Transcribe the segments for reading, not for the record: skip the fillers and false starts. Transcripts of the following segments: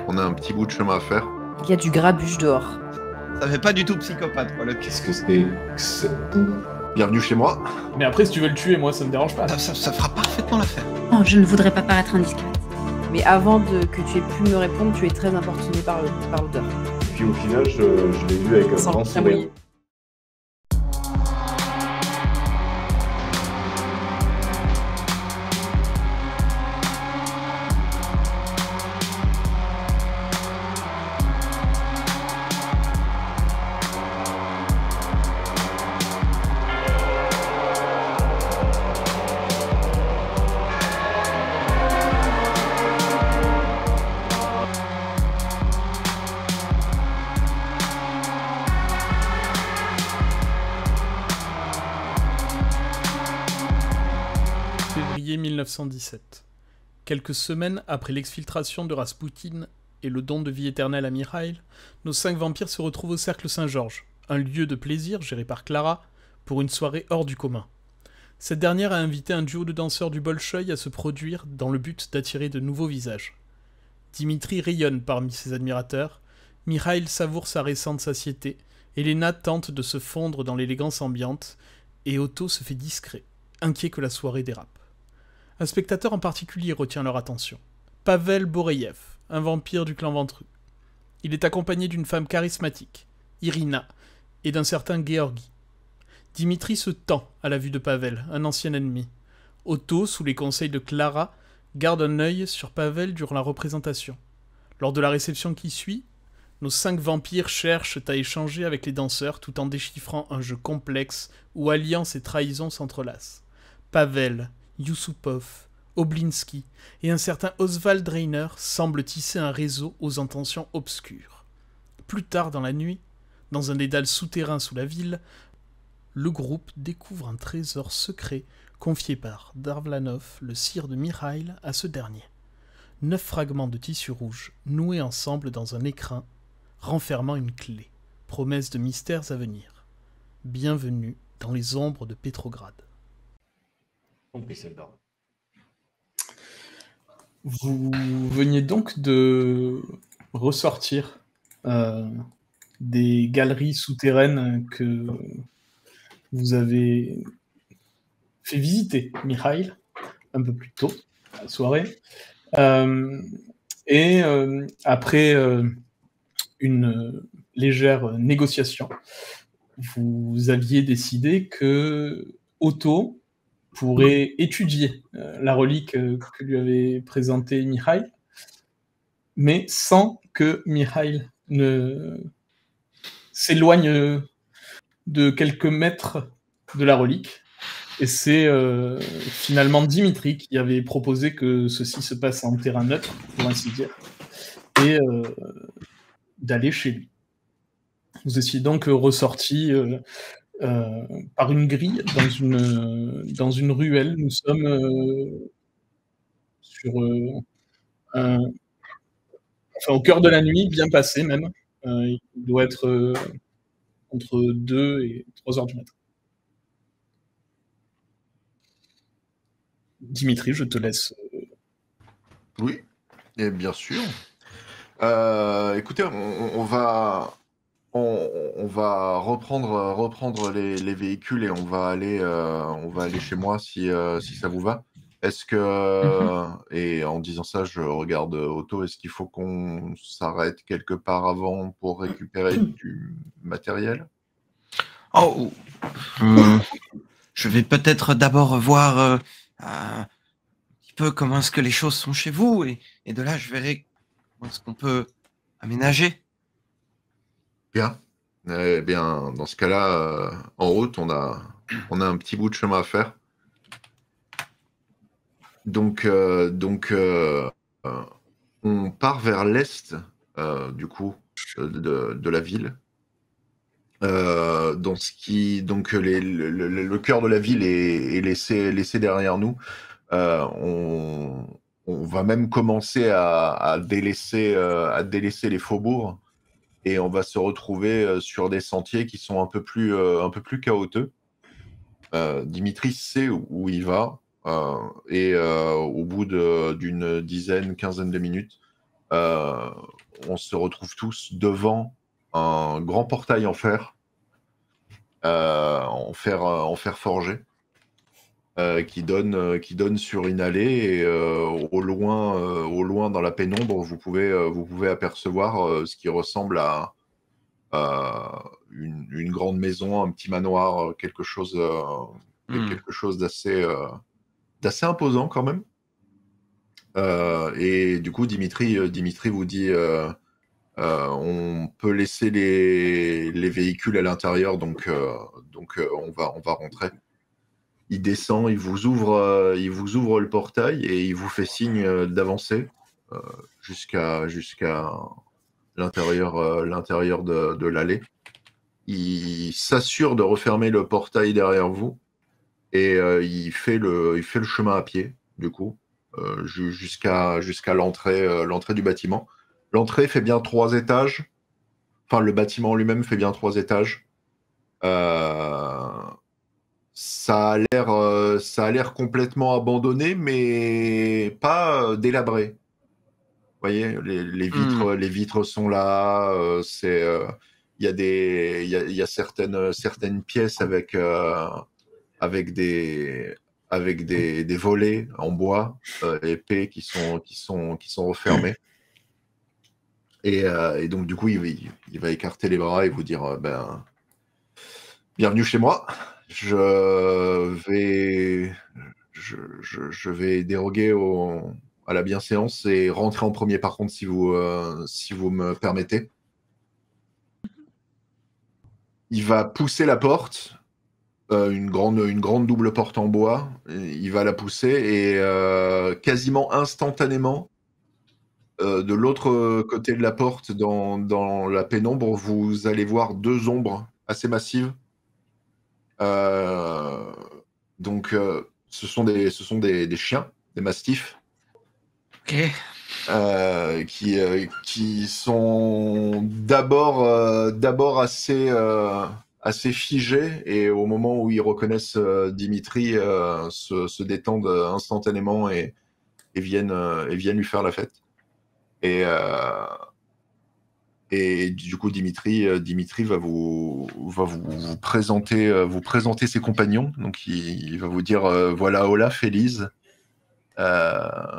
On a un petit bout de chemin à faire. Il y a du grabuge dehors. Ça fait pas du tout psychopathe, quoi, le Qu'est-ce que c'est que cette boue? Bienvenue chez moi. Mais après, si tu veux le tuer, moi, ça me dérange pas. Ça fera parfaitement l'affaire. Oh, je ne voudrais pas paraître indiscrète. Mais avant que tu aies pu me répondre, tu es très importuné par l'odeur. Puis au final, je l'ai vu avec un Sans grand bien sourire. mouillé. Février 1917. Quelques semaines après l'exfiltration de Rasputin et le don de vie éternelle à Mikhail, nos 5 vampires se retrouvent au Cercle Saint-Georges, un lieu de plaisir géré par Clara, pour une soirée hors du commun. Cette dernière a invité un duo de danseurs du Bolchoï à se produire dans le but d'attirer de nouveaux visages. Dimitri rayonne parmi ses admirateurs, Mikhail savoure sa récente satiété, Elena tente de se fondre dans l'élégance ambiante, et Otto se fait discret, inquiet que la soirée dérape. Un spectateur en particulier retient leur attention. Pavel Boreyev, un vampire du clan Ventru. Il est accompagné d'une femme charismatique, Irina, et d'un certain Georgi. Dimitri se tend à la vue de Pavel, un ancien ennemi. Otto, sous les conseils de Clara, garde un œil sur Pavel durant la représentation. Lors de la réception qui suit, nos 5 vampires cherchent à échanger avec les danseurs tout en déchiffrant un jeu complexe où alliance et trahison s'entrelacent. Pavel, Yusupov, Oblinski et un certain Oswald Reiner semblent tisser un réseau aux intentions obscures. Plus tard dans la nuit, dans un dédale souterrain sous la ville, le groupe découvre un trésor secret confié par Darvlanov, le sire de Mikhail, à ce dernier. 9 fragments de tissu rouge noués ensemble dans un écrin, renfermant une clé, promesse de mystères à venir. Bienvenue dans les ombres de Pétrograd. Vous veniez donc de ressortir des galeries souterraines que vous avez fait visiter Mikhail un peu plus tôt la soirée. Après une légère négociation, vous aviez décidé que Otto pourrait étudier la relique que lui avait présentée Mikhail, mais sans que Mikhail ne s'éloigne de quelques mètres de la relique. Et c'est finalement Dimitri qui avait proposé que ceci se passe en terrain neutre, pour ainsi dire, et d'aller chez lui. Vous étiez donc ressorti par une grille dans une ruelle. Nous sommes sur au cœur de la nuit, bien passé même. Il doit être entre 2 et 3 heures du matin. Dimitri, je te laisse. Oui, et bien sûr. Écoutez, on va reprendre les véhicules et on va aller chez moi si ça vous va. Est-ce que et en disant ça, je regarde Otto. Est-ce qu'il faut qu'on s'arrête quelque part avant pour récupérer du matériel? Oh, je vais peut-être d'abord voir un petit peu comment est-ce que les choses sont chez vous et de là, je verrai comment est-ce qu'on peut aménager. Bien. Eh bien, dans ce cas-là, en route, on a un petit bout de chemin à faire. Donc, on part vers l'est, du coup, de la ville. Le cœur de la ville est laissé derrière nous. On va même commencer à délaisser les faubourgs et on va se retrouver sur des sentiers qui sont un peu plus chaotiques. Dimitri sait où il va et au bout d'une quinzaine de minutes, on se retrouve tous devant un grand portail en fer, en fer forgé, qui donne sur une allée, et au loin dans la pénombre, vous pouvez apercevoir ce qui ressemble à une grande maison, un petit manoir, quelque chose d'assez imposant quand même. Et du coup, Dimitri vous dit on peut laisser les véhicules à l'intérieur, donc on va rentrer. Il descend, il vous ouvre le portail et il vous fait signe d'avancer jusqu'à l'intérieur de l'allée. Il s'assure de refermer le portail derrière vous et il fait le chemin à pied, du coup, jusqu'à l'entrée du bâtiment. L'entrée fait bien 3 étages. Enfin, le bâtiment lui-même fait bien 3 étages. Ça a l'air complètement abandonné, mais pas délabré. Vous voyez, les vitres sont là. Il y a certaines pièces avec des volets en bois épais qui sont refermés. Et donc, du coup, il va écarter les bras et vous dire bienvenue chez moi. Je vais déroguer à la bienséance et rentrer en premier, par contre, si vous me permettez. Il va pousser la porte, une grande double porte en bois. Il va la pousser et quasiment instantanément, de l'autre côté de la porte, dans la pénombre, vous allez voir 2 ombres assez massives. Donc, ce sont des chiens, des mastifs, Ok. qui sont d'abord assez figés, et au moment où ils reconnaissent Dimitri, se détendent instantanément et viennent lui faire la fête. Et du coup, Dimitri va vous présenter ses compagnons. Donc, il va vous dire voilà, Olaf, Élise,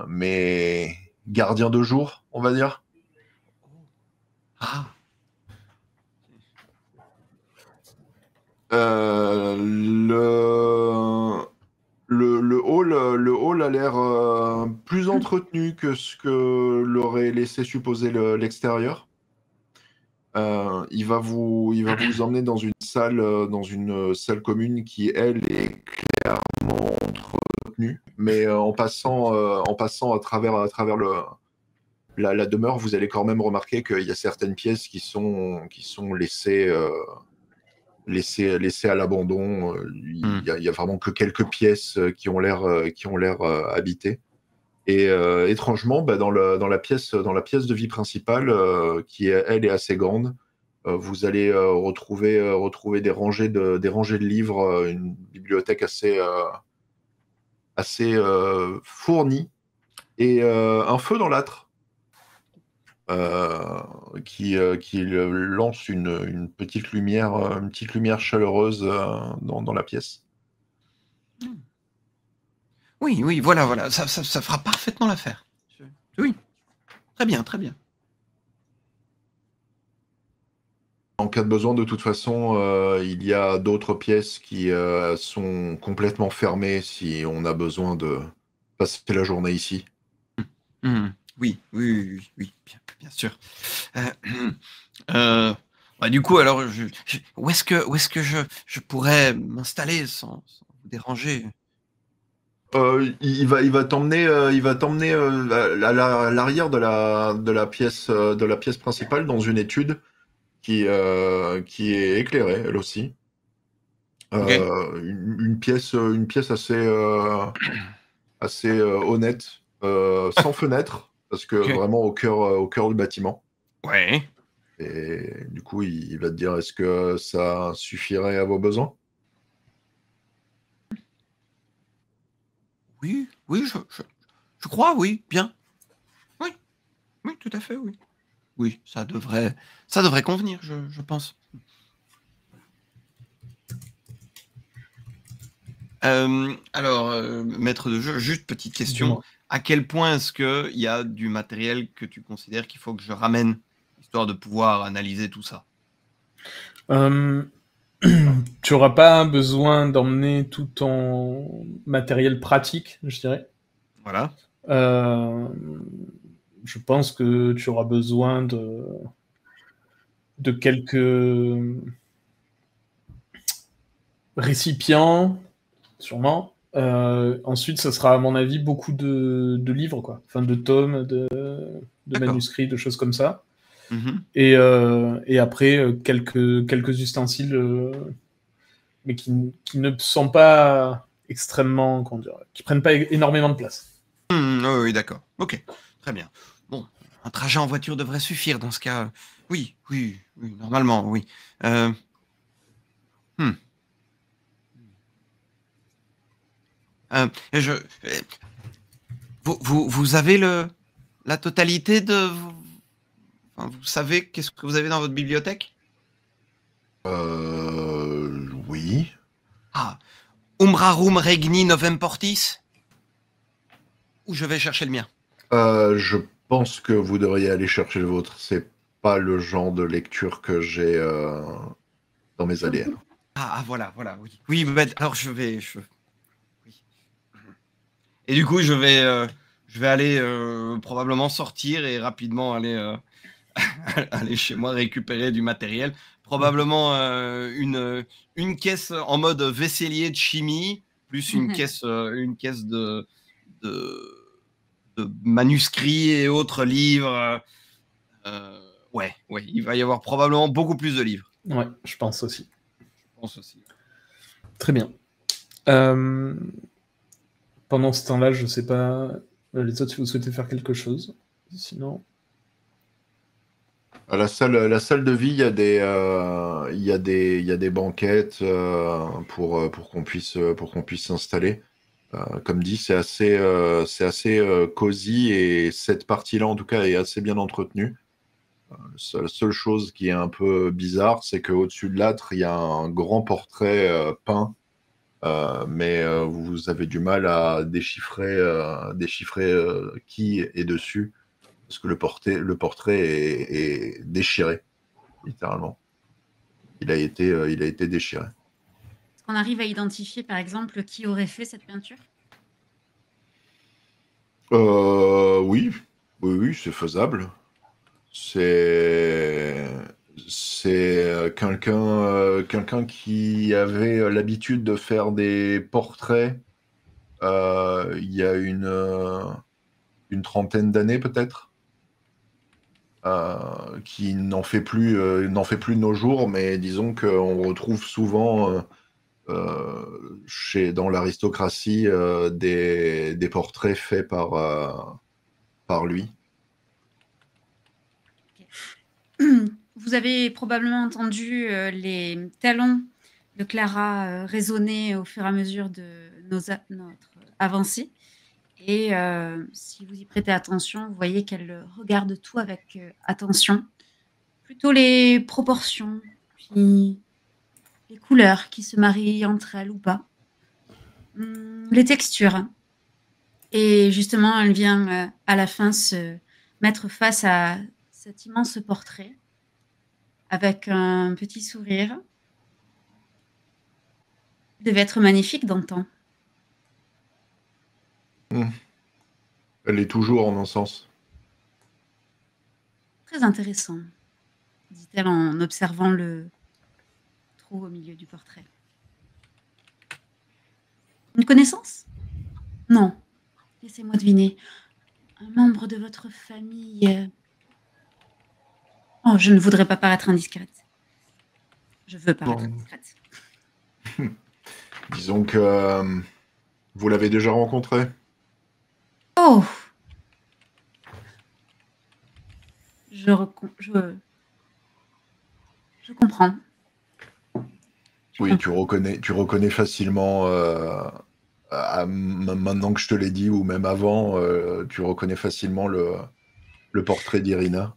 mais gardien de jour, on va dire. Ah. Le hall a l'air plus entretenu que ce que l'aurait laissé supposer l'extérieur. Il va vous emmener dans une salle commune qui, elle, est clairement entretenue. Mais en passant à travers la demeure, vous allez quand même remarquer qu'il y a certaines pièces qui sont laissées à l'abandon. Il y a vraiment que quelques pièces qui ont l'air habitées. Et étrangement, dans la pièce de vie principale, qui elle est assez grande, vous allez retrouver des rangées de livres, une bibliothèque assez fournie, et un feu dans l'âtre qui lance une petite lumière chaleureuse dans la pièce. Oui, voilà, ça fera parfaitement l'affaire. Oui, très bien. En cas de besoin, de toute façon, il y a d'autres pièces qui sont complètement fermées si on a besoin de passer la journée ici. Oui, bien sûr. Du coup, alors, où est-ce que je pourrais m'installer sans vous déranger? Il va t'emmener à l'arrière de la pièce principale, dans une étude qui est éclairée, elle aussi. Okay. Une pièce assez honnête, sans fenêtre, parce que vraiment au cœur du bâtiment. Ouais. Et du coup, il va te dire, est-ce que ça suffirait à vos besoins? Oui, je crois, oui, bien. Oui, tout à fait, oui. oui, ça devrait convenir, je pense. Alors, maître de jeu, juste petite question. Dis-moi. À quel point est-ce qu'il y a du matériel que tu considères qu'il faut que je ramène, histoire de pouvoir analyser tout ça? Tu auras pas besoin d'emmener tout ton matériel pratique, je dirais. Voilà. Je pense que tu auras besoin de quelques récipients, sûrement. Ensuite, ça sera, à mon avis, beaucoup de livres, quoi. Enfin, de tomes, de D'accord. manuscrits, de choses comme ça. Mhm. Et après, quelques ustensiles, mais qui ne sont pas extrêmement, comment dire, qui prennent pas énormément de place. Oui, d'accord. Ok, très bien. Bon, un trajet en voiture devrait suffire dans ce cas. Oui, normalement, oui. Hmm. Je, vous avez la totalité de... Enfin, vous savez qu'est-ce que vous avez dans votre bibliothèque? Oui. Ah, Umbrarum Regni Novem Portis? Ou je vais chercher le mien? Je pense que vous devriez aller chercher le vôtre. C'est pas le genre de lecture que j'ai dans mes ADN. Voilà, oui. Oui, alors oui. Et du coup, je vais aller probablement sortir et rapidement aller, aller chez moi récupérer du matériel. Probablement une caisse en mode vaisselier de chimie, plus une caisse de, de manuscrits et autres livres. Ouais, il va y avoir probablement beaucoup plus de livres. Ouais, je pense aussi. Je pense aussi. Très bien. Pendant ce temps-là, je sais pas, les autres, si vous souhaitez faire quelque chose. Sinon... À la salle de vie, il y a des banquettes pour qu'on puisse s'installer. Comme dit, c'est assez cosy et cette partie-là, en tout cas, est assez bien entretenue. La seule chose qui est un peu bizarre, c'est qu'au-dessus de l'âtre, il y a un grand portrait peint, mais vous avez du mal à déchiffrer qui est dessus, parce que le portrait est déchiré, littéralement. Il a été déchiré. Est-ce qu'on arrive à identifier, par exemple, qui aurait fait cette peinture? Oui, c'est faisable. C'est quelqu'un qui avait l'habitude de faire des portraits il y a une trentaine d'années peut-être, qui n'en fait plus de nos jours, mais disons qu'on retrouve souvent dans l'aristocratie des portraits faits par lui. Vous avez probablement entendu les talons de Clara résonner au fur et à mesure de notre avancée. Et si vous y prêtez attention, vous voyez qu'elle regarde tout avec attention. Plutôt les proportions, puis les couleurs qui se marient entre elles ou pas. Les textures. Et justement, elle vient à la fin se mettre face à cet immense portrait avec un petit sourire. Il devait être magnifique d'antan. Elle est toujours en un sens. Très intéressant, dit-elle en observant le trou au milieu du portrait. Une connaissance? Non. Laissez-moi deviner. Un membre de votre famille. Oh, je ne voudrais pas paraître indiscrète. Je veux paraître indiscrète. Disons que vous l'avez déjà rencontré. Oh! Je comprends. Oui, tu reconnais facilement, maintenant que je te l'ai dit, ou même avant, tu reconnais facilement le portrait d'Irina.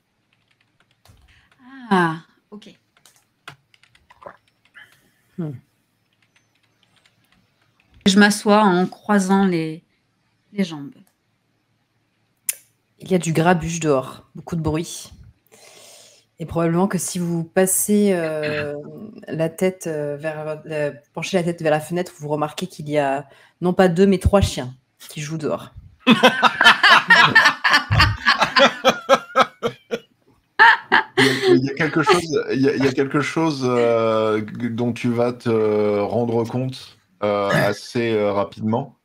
Ah, ok. Je m'assois en croisant les jambes. Il y a du grabuge dehors, beaucoup de bruit. Et probablement que si vous passez la tête penchez la tête vers la fenêtre, vous remarquez qu'il y a non pas 2 mais 3 chiens qui jouent dehors. Il y a quelque chose dont tu vas te rendre compte assez rapidement.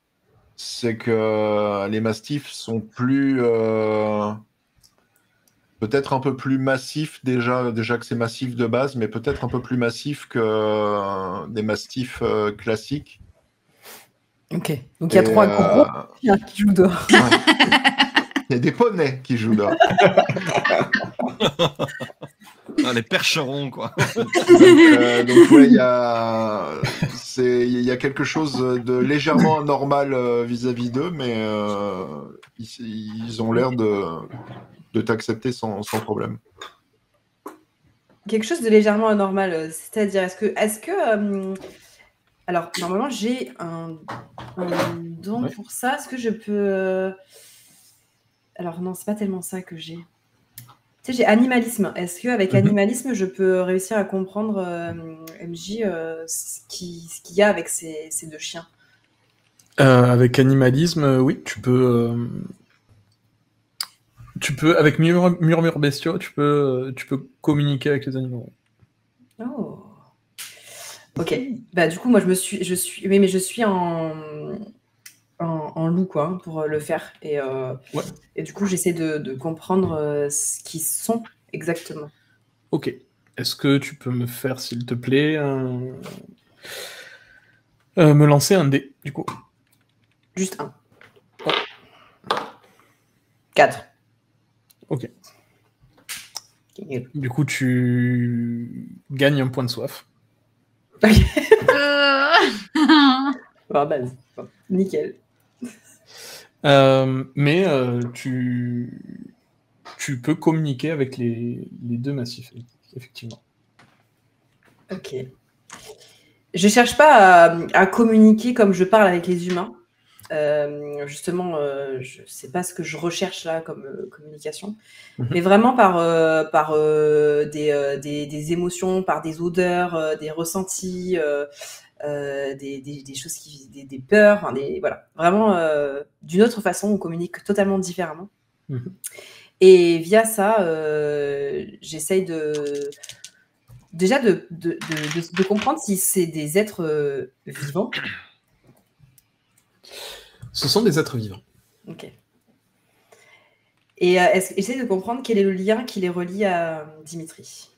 C'est que les mastifs sont peut-être un peu plus massifs déjà que c'est massif de base, mais peut-être un peu plus massif que des mastifs classiques. Ok, donc il y a 3 gros chiens qui jouent dehors. Ouais. Il y a des poneys qui jouent dehors. Les percherons, quoi. Donc ouais, il y a quelque chose de légèrement anormal vis-à-vis d'eux, mais ils ont l'air de t'accepter sans problème. Quelque chose de légèrement anormal, c'est-à-dire est-ce que alors normalement j'ai un don pour ça, est-ce que je peux alors non, c'est pas tellement ça que j'ai. Tu sais, j'ai animalisme. Est-ce qu'avec animalisme, je peux réussir à comprendre, MJ, ce qu'il y a avec ces 2 chiens? Avec animalisme, oui, tu peux, avec murmure bestiaux, tu peux communiquer avec les animaux. Oh. Ok. Bah du coup, moi, mais je suis en loup, quoi, hein, pour le faire. Et du coup, j'essaie de comprendre ce qu'ils sont exactement. Ok. Est-ce que tu peux me faire, s'il te plaît, me lancer un dé, du coup? Juste un. 4. Ok. Du coup, tu gagnes un point de soif. Bah, base. Bon, nickel. Mais tu peux communiquer avec les 2 massifs, effectivement. Ok. Je cherche pas à communiquer comme je parle avec les humains. Justement, je sais pas ce que je recherche là comme communication, mais vraiment par des émotions, par des odeurs, des ressentis, des choses des peurs, enfin, voilà, vraiment d'une autre façon, on communique totalement différemment. Et via ça, j'essaye déjà de comprendre si c'est des êtres vivants. Ce sont des êtres vivants. Ok. Et essaye de comprendre quel est le lien qui les relie à Dimitri.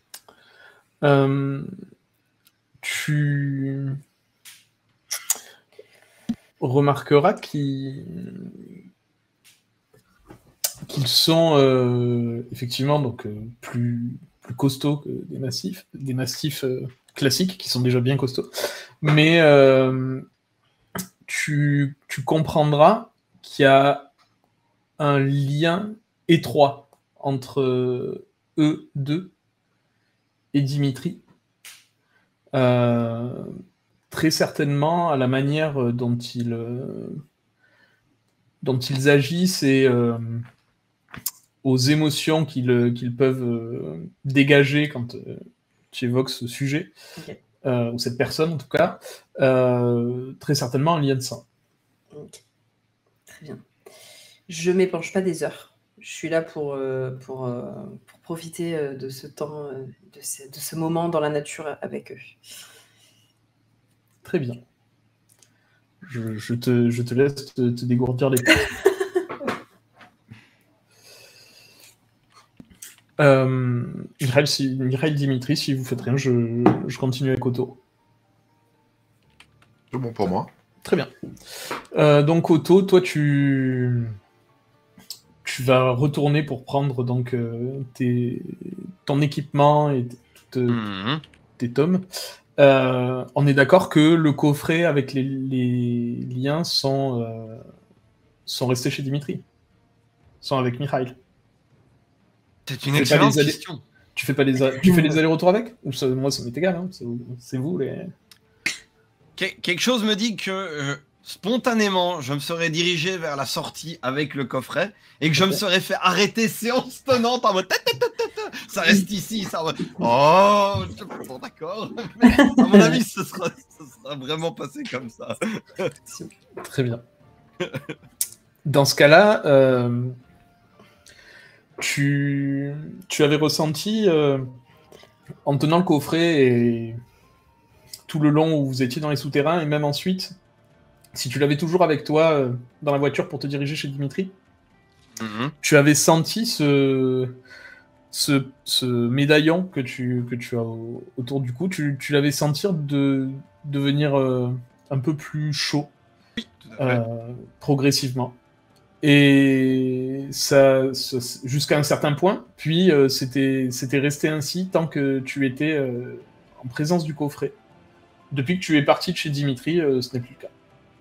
Tu remarqueras qu'ils sont effectivement donc plus costauds que des mastifs classiques qui sont déjà bien costauds. Mais tu comprendras qu'il y a un lien étroit entre eux deux et Dimitri. Très certainement à la manière dont ils agissent et aux émotions qu'ils peuvent dégager quand tu évoques ce sujet, ou cette personne en tout cas, très certainement un lien de sang. Okay. Très bien. Je ne m'épanche pas des heures. Je suis là pour profiter de ce temps, de ce moment dans la nature avec eux. Très bien. Je te laisse te dégourdir les pattes. Mireille, Dimitri, si vous faites rien, je continue avec Otto. C'est bon pour moi. Très bien. Donc Otto, toi tu vas retourner pour prendre donc ton équipement et tes tomes. On est d'accord que le coffret avec les liens sont restés chez Dimitri, sont avec Mireille. C'est une excellente question. Tu fais pas tu fais les allers-retours avec? Ou ça, moi, ça m'est égal. Hein. C'est vous les. Quelque chose me dit que spontanément, je me serais dirigé vers la sortie avec le coffret et que je me serais fait arrêter séance tenante en mode ça reste ici, ça. Oh, bon, d'accord. Mais à mon avis, ça sera vraiment passé comme ça. Très bien. Dans ce cas-là, tu avais ressenti, en tenant le coffret et tout le long où vous étiez dans les souterrains, et même ensuite, si tu l'avais toujours avec toi dans la voiture pour te diriger chez Dimitri, tu avais senti ce médaillon que tu as autour du cou, tu l'avais senti devenir un peu plus chaud, oui, tout à fait. Progressivement. Et ça jusqu'à un certain point, puis c'était resté ainsi tant que tu étais en présence du coffret. Depuis que tu es parti de chez Dimitri, ce n'est plus le cas.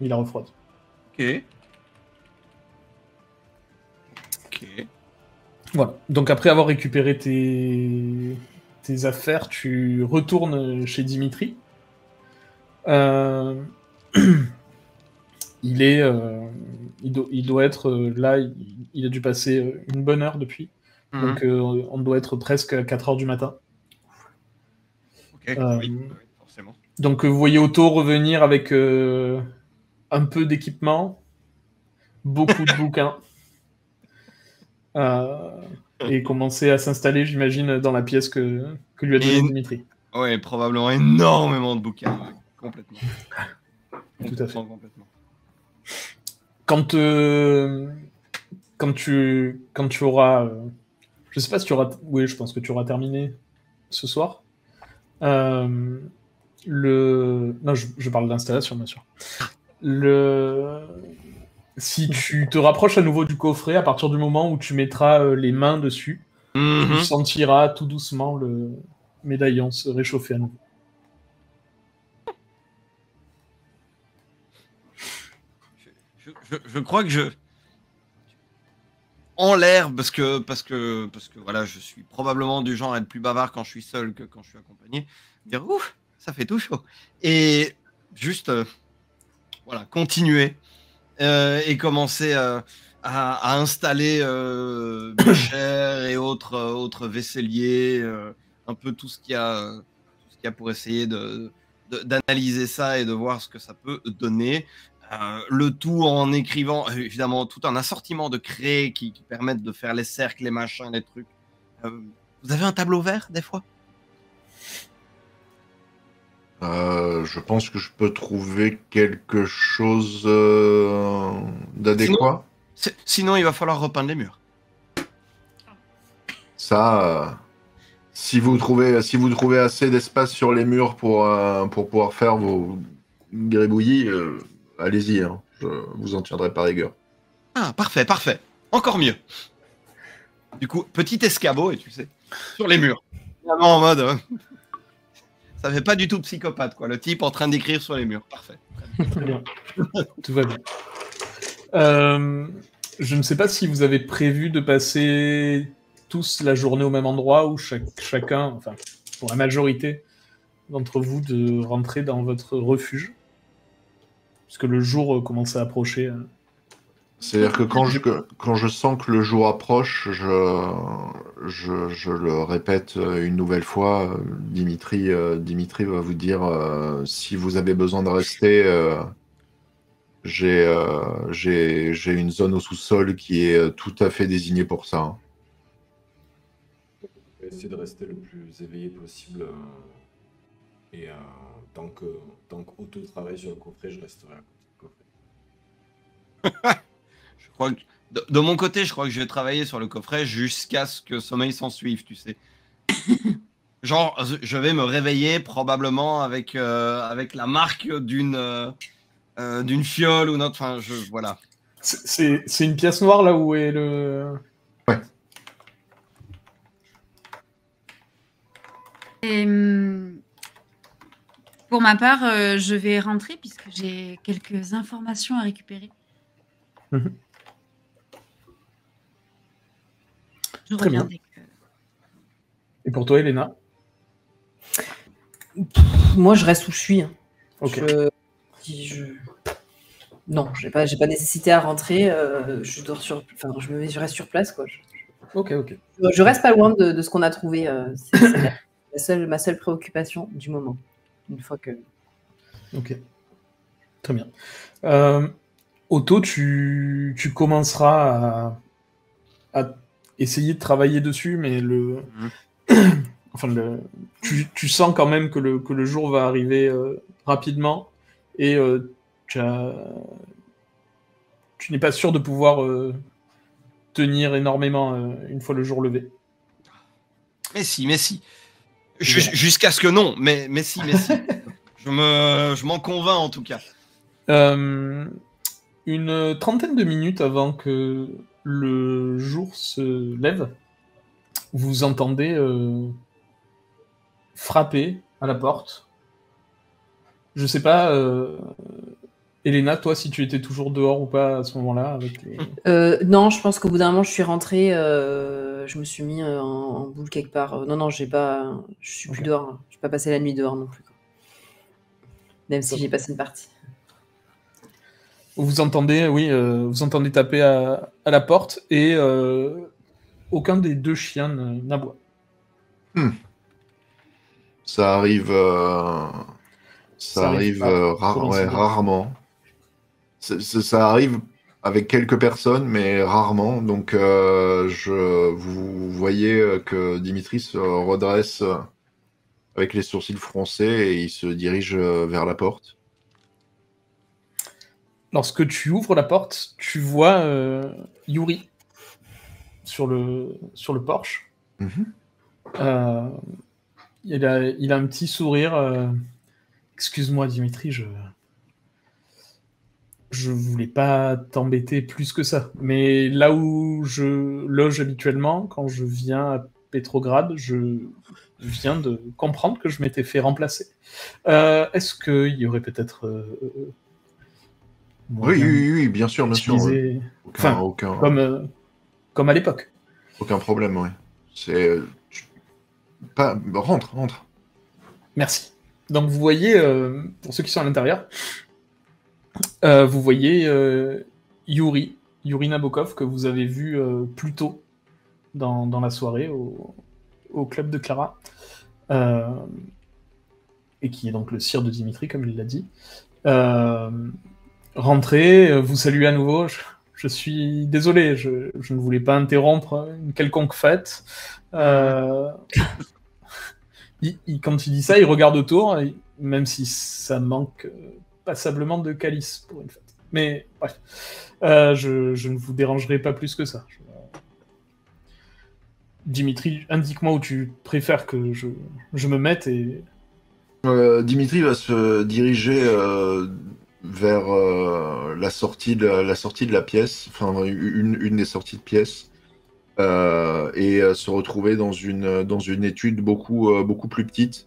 Il a refroidi. Ok. Voilà. Donc après avoir récupéré tes affaires, tu retournes chez Dimitri. Il doit être là, il a dû passer une bonne heure depuis. Donc on doit être presque à 4h du matin. Ok, oui, forcément. Donc vous voyez Otto revenir avec un peu d'équipement, beaucoup de bouquins, et commencer à s'installer, j'imagine, dans la pièce que lui a donné Dimitri. Oui, probablement énormément de bouquins, complètement. Tout à fait. Complètement. Quand tu auras... je sais pas si tu auras... Oui, je pense que tu auras terminé ce soir. Non, je parle d'installation, bien sûr. Si tu te rapproches à nouveau du coffret, à partir du moment où tu mettras les mains dessus, tu sentiras tout doucement le médaillon se réchauffer à nouveau. Je crois que en l'air, parce que voilà, je suis probablement du genre à être plus bavard quand je suis seul que quand je suis accompagné. Dire ouf, ça fait tout chaud. Et juste voilà, continuer et commencer à installer Bécher et autres vaisseliers, un peu tout ce qu'il y a pour essayer d'analyser ça et de voir ce que ça peut donner. Le tout en écrivant évidemment tout un assortiment de craies qui permettent de faire les cercles, les machins, les trucs. Vous avez un tableau vert des fois? Je pense que je peux trouver quelque chose d'adéquat. Sinon, il va falloir repeindre les murs. Ça, si vous trouvez assez d'espace sur les murs pour pouvoir faire vos gribouillis, allez-y, hein. Je vous en tiendrai par rigueur. Ah, parfait. Encore mieux. Du coup, petit escabeau, et tu sais, sur les murs. Vraiment en mode... ça fait pas du tout psychopathe, quoi. Le type en train d'écrire sur les murs. Parfait. Très bien. Tout va bien. Je ne sais pas si vous avez prévu de passer tous la journée au même endroit ou chacun, enfin, pour la majorité d'entre vous, de rentrer dans votre refuge. Puisque le jour commence à approcher. C'est-à-dire que quand je sens que le jour approche, je le répète une nouvelle fois, Dimitri va vous dire si vous avez besoin de rester, j'ai une zone au sous-sol qui est tout à fait désignée pour ça. Hein. Je vais essayer de rester le plus éveillé possible et tant que Otto travaille sur le coffret, je resterai à côté du coffret. Je crois que de mon côté, je crois que je vais travailler sur le coffret jusqu'à ce que sommeil s'en suive, tu sais. Genre, je vais me réveiller probablement avec la marque d'une fiole ou notre. Enfin, voilà. C'est une pièce noire là où est le. Ouais. Et, pour ma part, je vais rentrer puisque j'ai quelques informations à récupérer. Très bien. Et pour toi, Elena? Moi, je reste où je suis. Ok. Non, j'ai pas nécessité à rentrer. Je reste sur place, quoi. Ok. Je reste pas loin de ce qu'on a trouvé. C'est ma seule préoccupation du moment. Une fois que. Ok. Très bien. Otto, tu commenceras à essayer de travailler dessus, mais tu sens quand même que le jour va arriver rapidement et tu n'es pas sûr de pouvoir tenir énormément une fois le jour levé. Mais si. Jusqu'à ce que non, mais si. Je m'en convainc en tout cas. Une trentaine de minutes avant que le jour se lève, vous entendez frapper à la porte. Je sais pas, Elena, toi, si tu étais toujours dehors ou pas à ce moment-là avec les... Non, je pense qu'au bout d'un moment, je suis rentrée, je me suis mis en boule quelque part. Non, je suis plus dehors. Hein. Je n'ai pas passé la nuit dehors non plus. Quoi. Même si j'ai passé une partie. Vous entendez taper à la porte et aucun des deux chiens n'aboie. Ça arrive, rarement. Ça arrive avec quelques personnes, mais rarement. Donc, vous voyez que Dimitri se redresse avec les sourcils froncés et il se dirige vers la porte. Lorsque tu ouvres la porte, tu vois Yuri sur le porche. Mm-hmm. Il a un petit sourire. Excuse-moi, Dimitri, je voulais pas t'embêter plus que ça. Mais là où je loge habituellement, quand je viens à Petrograd, je viens de comprendre que je m'étais fait remplacer. Est-ce qu'il y aurait peut-être... Oui, bien sûr. Comme à l'époque. Aucun problème, oui. Rentre. Merci. Donc vous voyez, pour ceux qui sont à l'intérieur, vous voyez Yuri Nabokov, que vous avez vu plus tôt dans la soirée au club de Clara, et qui est donc le sire de Dimitri, comme il l'a dit. Rentrez, vous saluez à nouveau. Je suis désolé, je ne voulais pas interrompre une quelconque fête. Quand il dit ça, il regarde autour, même si ça manque passablement de calice pour une fête. Mais bref, je ne vous dérangerai pas plus que ça. Dimitri, indique-moi où tu préfères que je me mette et... Dimitri va se diriger vers la sortie de la pièce, enfin une des sorties de pièce, et se retrouver dans une étude beaucoup plus petite.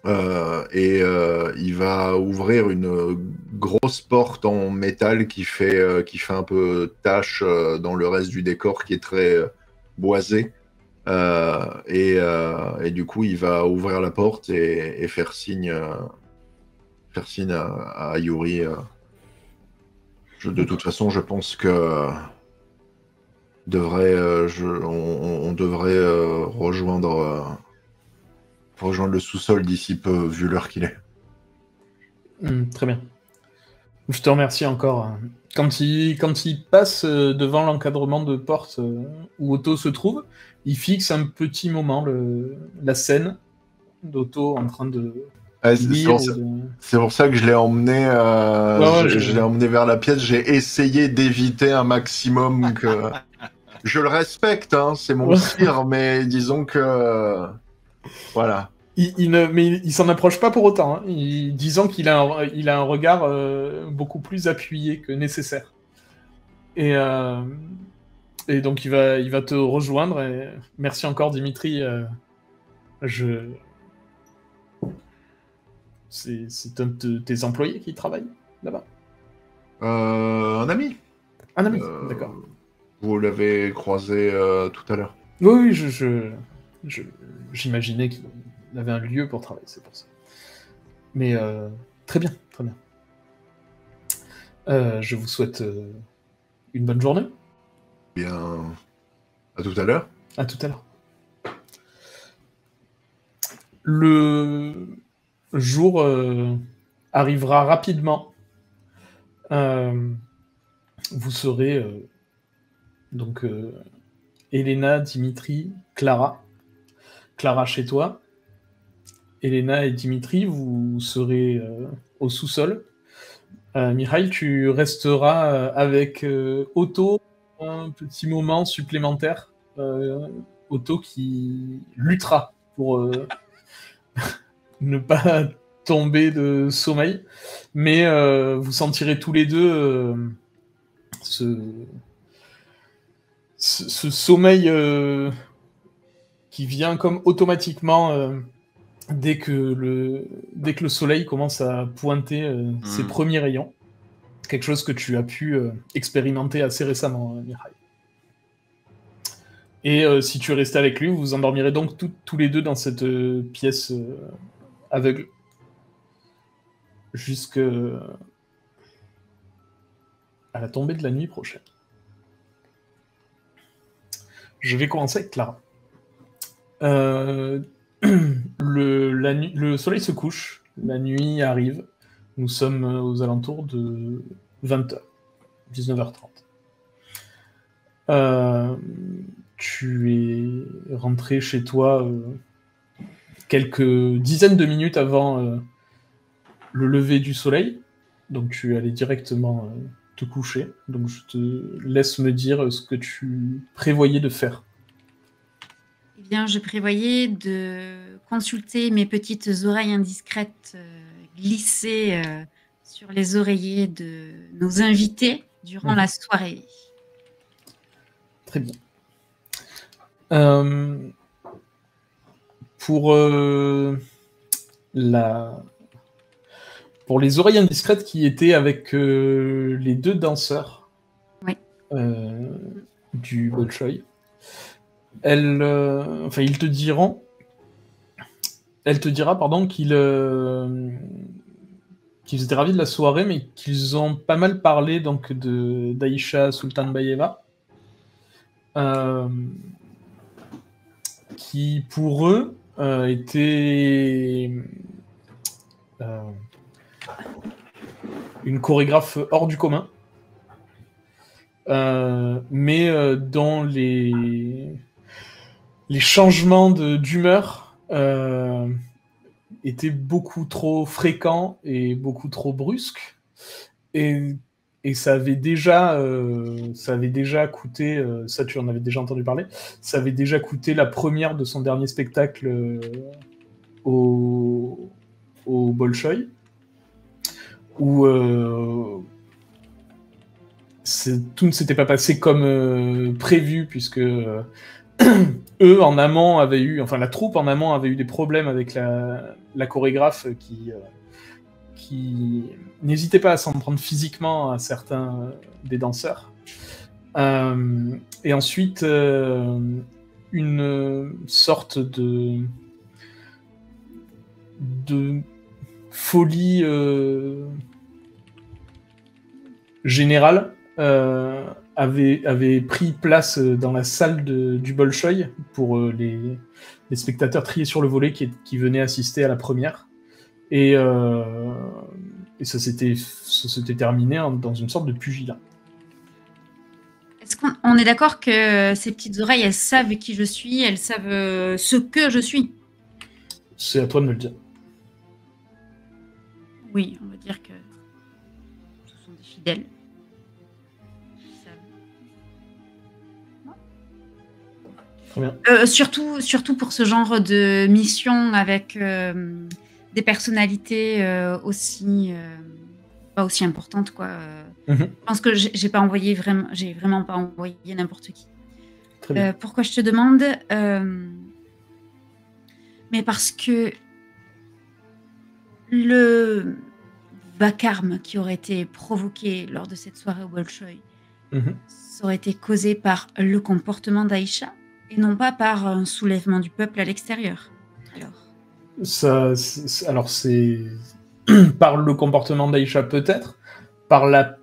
Il va ouvrir une grosse porte en métal qui fait un peu tache dans le reste du décor qui est très boisé. Et du coup, il va ouvrir la porte et faire signe à Yuri. De toute façon, je pense que on devrait rejoindre le sous-sol d'ici peu, vu l'heure qu'il est. Très bien. Je te remercie encore. Quand il passe devant l'encadrement de porte où Otto se trouve, il fixe un petit moment la scène d'Otto en train de lire. C'est pour ça que je l'ai emmené, je l'ai emmené vers la pièce. J'ai essayé d'éviter un maximum que... Je le respecte, hein, c'est mon sire, mais disons que... Voilà. Mais il s'en approche pas pour autant. Hein. Disons qu'il a un regard beaucoup plus appuyé que nécessaire. Et donc il va te rejoindre. Et merci encore, Dimitri. C'est un de tes employés qui travaille là-bas. Un ami. Un ami, d'accord. Vous l'avez croisé tout à l'heure. Oui, J'imaginais qu'il avait un lieu pour travailler, c'est pour ça. Mais très bien, très bien. Je vous souhaite une bonne journée. Bien, à tout à l'heure. À tout à l'heure. Le jour arrivera rapidement. Vous serez donc Elena, Dimitri, Clara. Clara chez toi. Elena et Dimitri, vous serez au sous-sol. Mikhail, tu resteras avec Otto un petit moment supplémentaire. Otto qui luttera pour ne pas tomber de sommeil, mais vous sentirez tous les deux ce sommeil qui vient comme automatiquement dès que le soleil commence à pointer ses premiers rayons. Quelque chose que tu as pu expérimenter assez récemment, Mikhail. Et si tu restes avec lui, vous vous endormirez donc tous les deux dans cette pièce aveugle. Jusqu'à la tombée de la nuit prochaine. Je vais commencer avec Clara. Le soleil se couche, la nuit arrive. Nous sommes aux alentours de 20h, 19h30. Tu es rentré chez toi quelques dizaines de minutes avant le lever du soleil, donc tu allais directement te coucher. Donc je te laisse me dire ce que tu prévoyais de faire. Eh bien, je prévoyais de consulter mes petites oreilles indiscrètes glissées sur les oreillers de nos invités durant la soirée. Très bien. Pour les oreilles indiscrètes qui étaient avec les deux danseurs du Bolshoi, elle te dira qu'ils étaient ravis de la soirée, mais qu'ils ont pas mal parlé donc d'Aïcha Sultanbayeva, qui pour eux était une chorégraphe hors du commun, mais dont les changements d'humeur étaient beaucoup trop fréquents et beaucoup trop brusques, et ça avait déjà coûté, ça tu en avais déjà entendu parler, ça avait déjà coûté la première de son dernier spectacle au Bolshoi, où tout ne s'était pas passé comme prévu, puisque eux en amont avaient eu, enfin la troupe en amont avait eu des problèmes avec la chorégraphe qui n'hésitait pas à s'en prendre physiquement à certains des danseurs. Et ensuite, une sorte de folie générale avait pris place dans la salle du Bolshoi pour les spectateurs triés sur le volet qui venaient assister à la première. Et ça s'était terminé dans une sorte de pugilat. Est-ce qu'on est d'accord que ces petites oreilles, elles savent qui je suis, elles savent ce que je suis? C'est à toi de me le dire. Oui, on va dire que ce sont des fidèles. Très bien. Surtout pour ce genre de mission avec des personnalités pas aussi importantes, quoi. Je pense que j'ai vraiment pas envoyé n'importe qui. Très bien. Pourquoi je te demande mais parce que le vacarme qui aurait été provoqué lors de cette soirée au Bolshoi, ça aurait été causé par le comportement d'Aïcha, et non pas par un soulèvement du peuple à l'extérieur. Alors c'est par le comportement d'Aïcha peut-être, par la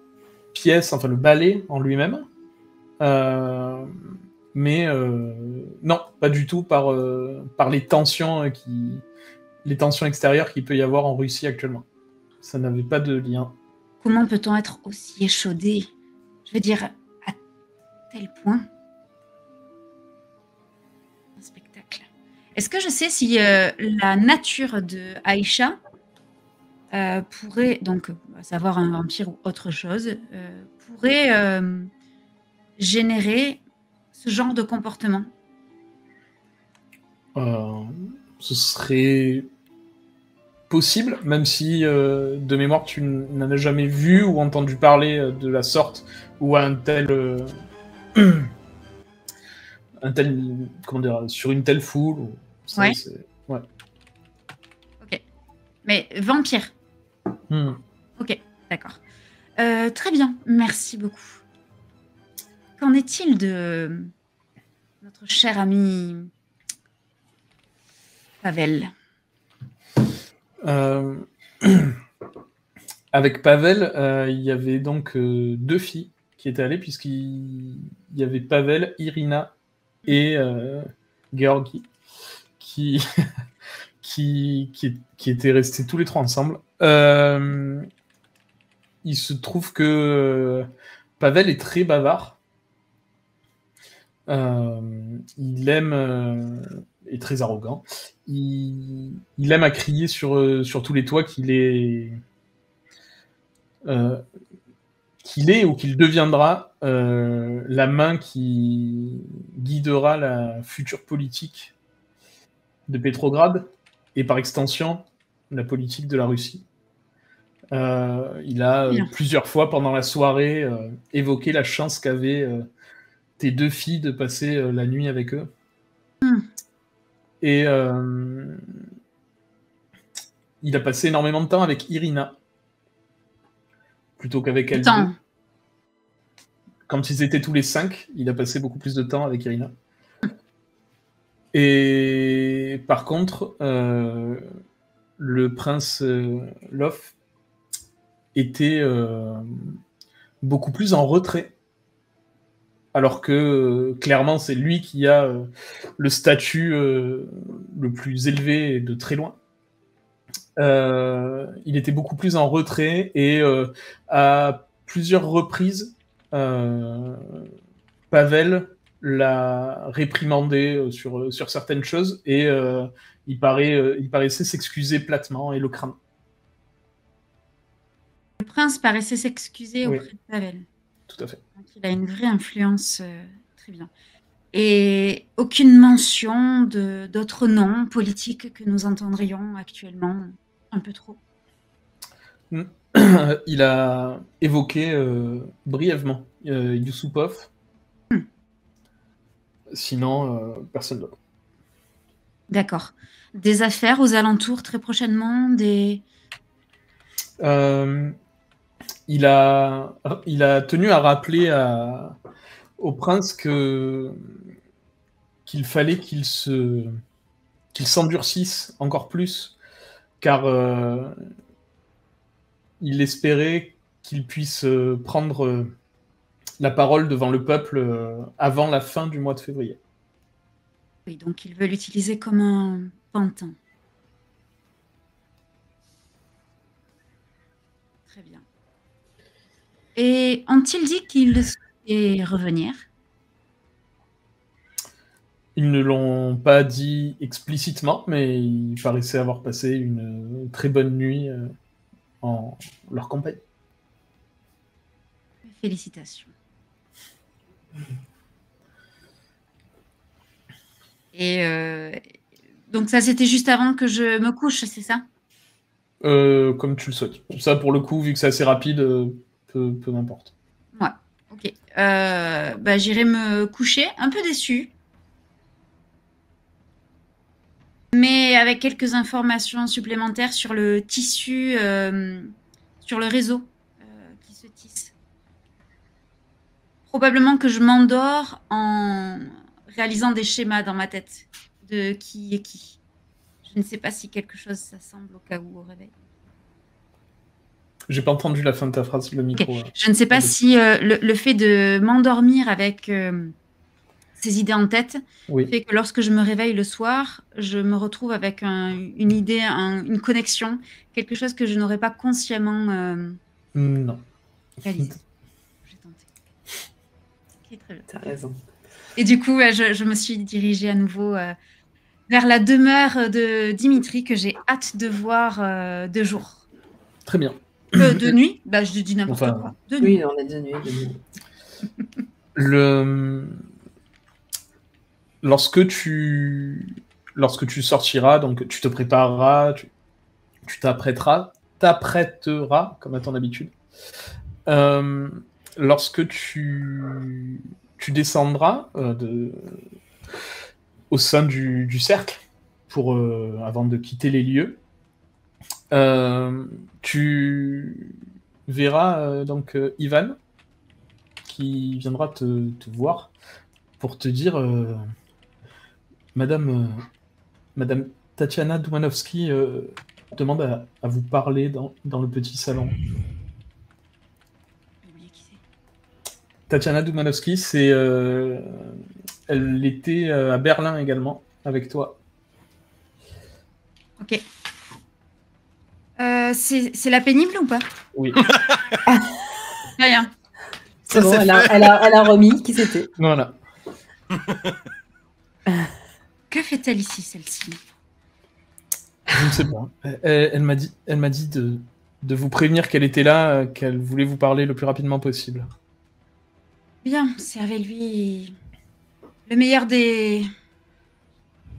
pièce, enfin le ballet en lui-même, mais non, pas du tout par les tensions extérieures qu'il peut y avoir en Russie actuellement. Ça n'avait pas de lien. Comment peut-on être aussi échaudé? Je veux dire, à tel point. Un spectacle. Est-ce que je sais si la nature de Aïcha pourrait, donc à savoir un vampire ou autre chose, pourrait générer ce genre de comportement? Ce serait possible, même si de mémoire tu n'en as jamais vu ou entendu parler de la sorte, ou un tel comment dire, sur une telle foule. Ça, ouais. Ouais. Ok. Mais vampire. Ok, d'accord. Très bien, merci beaucoup. Qu'en est-il de notre cher ami Pavel? Avec Pavel, il y avait donc 2 filles qui étaient allées, puisqu'il y avait Pavel, Irina et Georgi qui étaient restés tous les 3 ensemble. Il se trouve que Pavel est très bavard. Il aime est très arrogant. Il aime à crier sur tous les toits qu'il est ou qu'il deviendra la main qui guidera la future politique de Pétrograd et par extension la politique de la Russie. Il a plusieurs fois pendant la soirée évoqué la chance qu'avaient tes 2 filles de passer la nuit avec eux. Et il a passé énormément de temps avec Irina plutôt qu'avec elle. Quand ils étaient tous les 5, il a passé beaucoup plus de temps avec Irina. Et par contre, le prince Love était beaucoup plus en retrait. Alors que clairement, c'est lui qui a le statut le plus élevé de très loin. Il était beaucoup plus en retrait et à plusieurs reprises, Pavel l'a réprimandé sur certaines choses et il paraissait s'excuser platement et le craindre. Le prince paraissait s'excuser auprès de Pavel. Tout à fait. Donc, il a une vraie influence. Très bien. Et aucune mention d'autres noms politiques que nous entendrions actuellement, un peu trop. Il a évoqué brièvement Yusupov. Sinon, personne d'autre. D'accord. Des affaires aux alentours très prochainement, Il a tenu à rappeler au prince qu'il fallait qu'il s'endurcisse encore plus, car il espérait qu'il puisse prendre la parole devant le peuple avant la fin du mois de février. Oui, donc il veut l'utiliser comme un pantin. Très bien. Et ont-ils dit qu'ils souhaitaient revenir? Ils ne l'ont pas dit explicitement, mais ils paraissaient avoir passé une très bonne nuit en leur compagnie. Félicitations. Et donc ça, c'était juste avant que je me couche, c'est ça? Comme tu le souhaites. Ça, pour le coup, vu que c'est assez rapide, peu m'importe. Ouais, ok. J'irai me coucher, un peu déçue. Mais avec quelques informations supplémentaires sur le tissu, sur le réseau qui se tisse. Probablement que je m'endors en réalisant des schémas dans ma tête de qui est qui. Je ne sais pas si quelque chose s'assemble au cas où au réveil. J'ai pas entendu la fin de ta phrase, le micro. Okay. Je ne sais pas si le fait de m'endormir avec ces idées en tête fait que lorsque je me réveille le soir, je me retrouve avec une idée, une connexion, quelque chose que je n'aurais pas consciemment non. réalisé. J'ai tenté. Ok, très bien. T'as raison. Et du coup, je me suis dirigée à nouveau vers la demeure de Dimitri que j'ai hâte de voir de jour. Très bien. De nuit? Bah, je dis n'importe quoi. De nuit. Oui, on est de nuit. Lorsque tu sortiras, donc tu te prépareras, tu t'apprêteras, comme à ton habitude. Lorsque tu descendras au sein du cercle, avant de quitter les lieux, tu verras donc Ivan qui viendra te voir pour te dire Madame Tatiana Doumanovski demande à vous parler dans le petit salon. J'ai oublié qui c'est. Tatiana Doumanovski, elle était à Berlin également, avec toi. Ok. C'est la pénible ou pas? Oui. Rien. C'est bon, elle a remis qui c'était. Voilà. Que fait-elle ici, celle-ci? Je ne sais pas. Elle m'a dit de vous prévenir qu'elle était là, qu'elle voulait vous parler le plus rapidement possible. Bien, servez-lui le meilleur des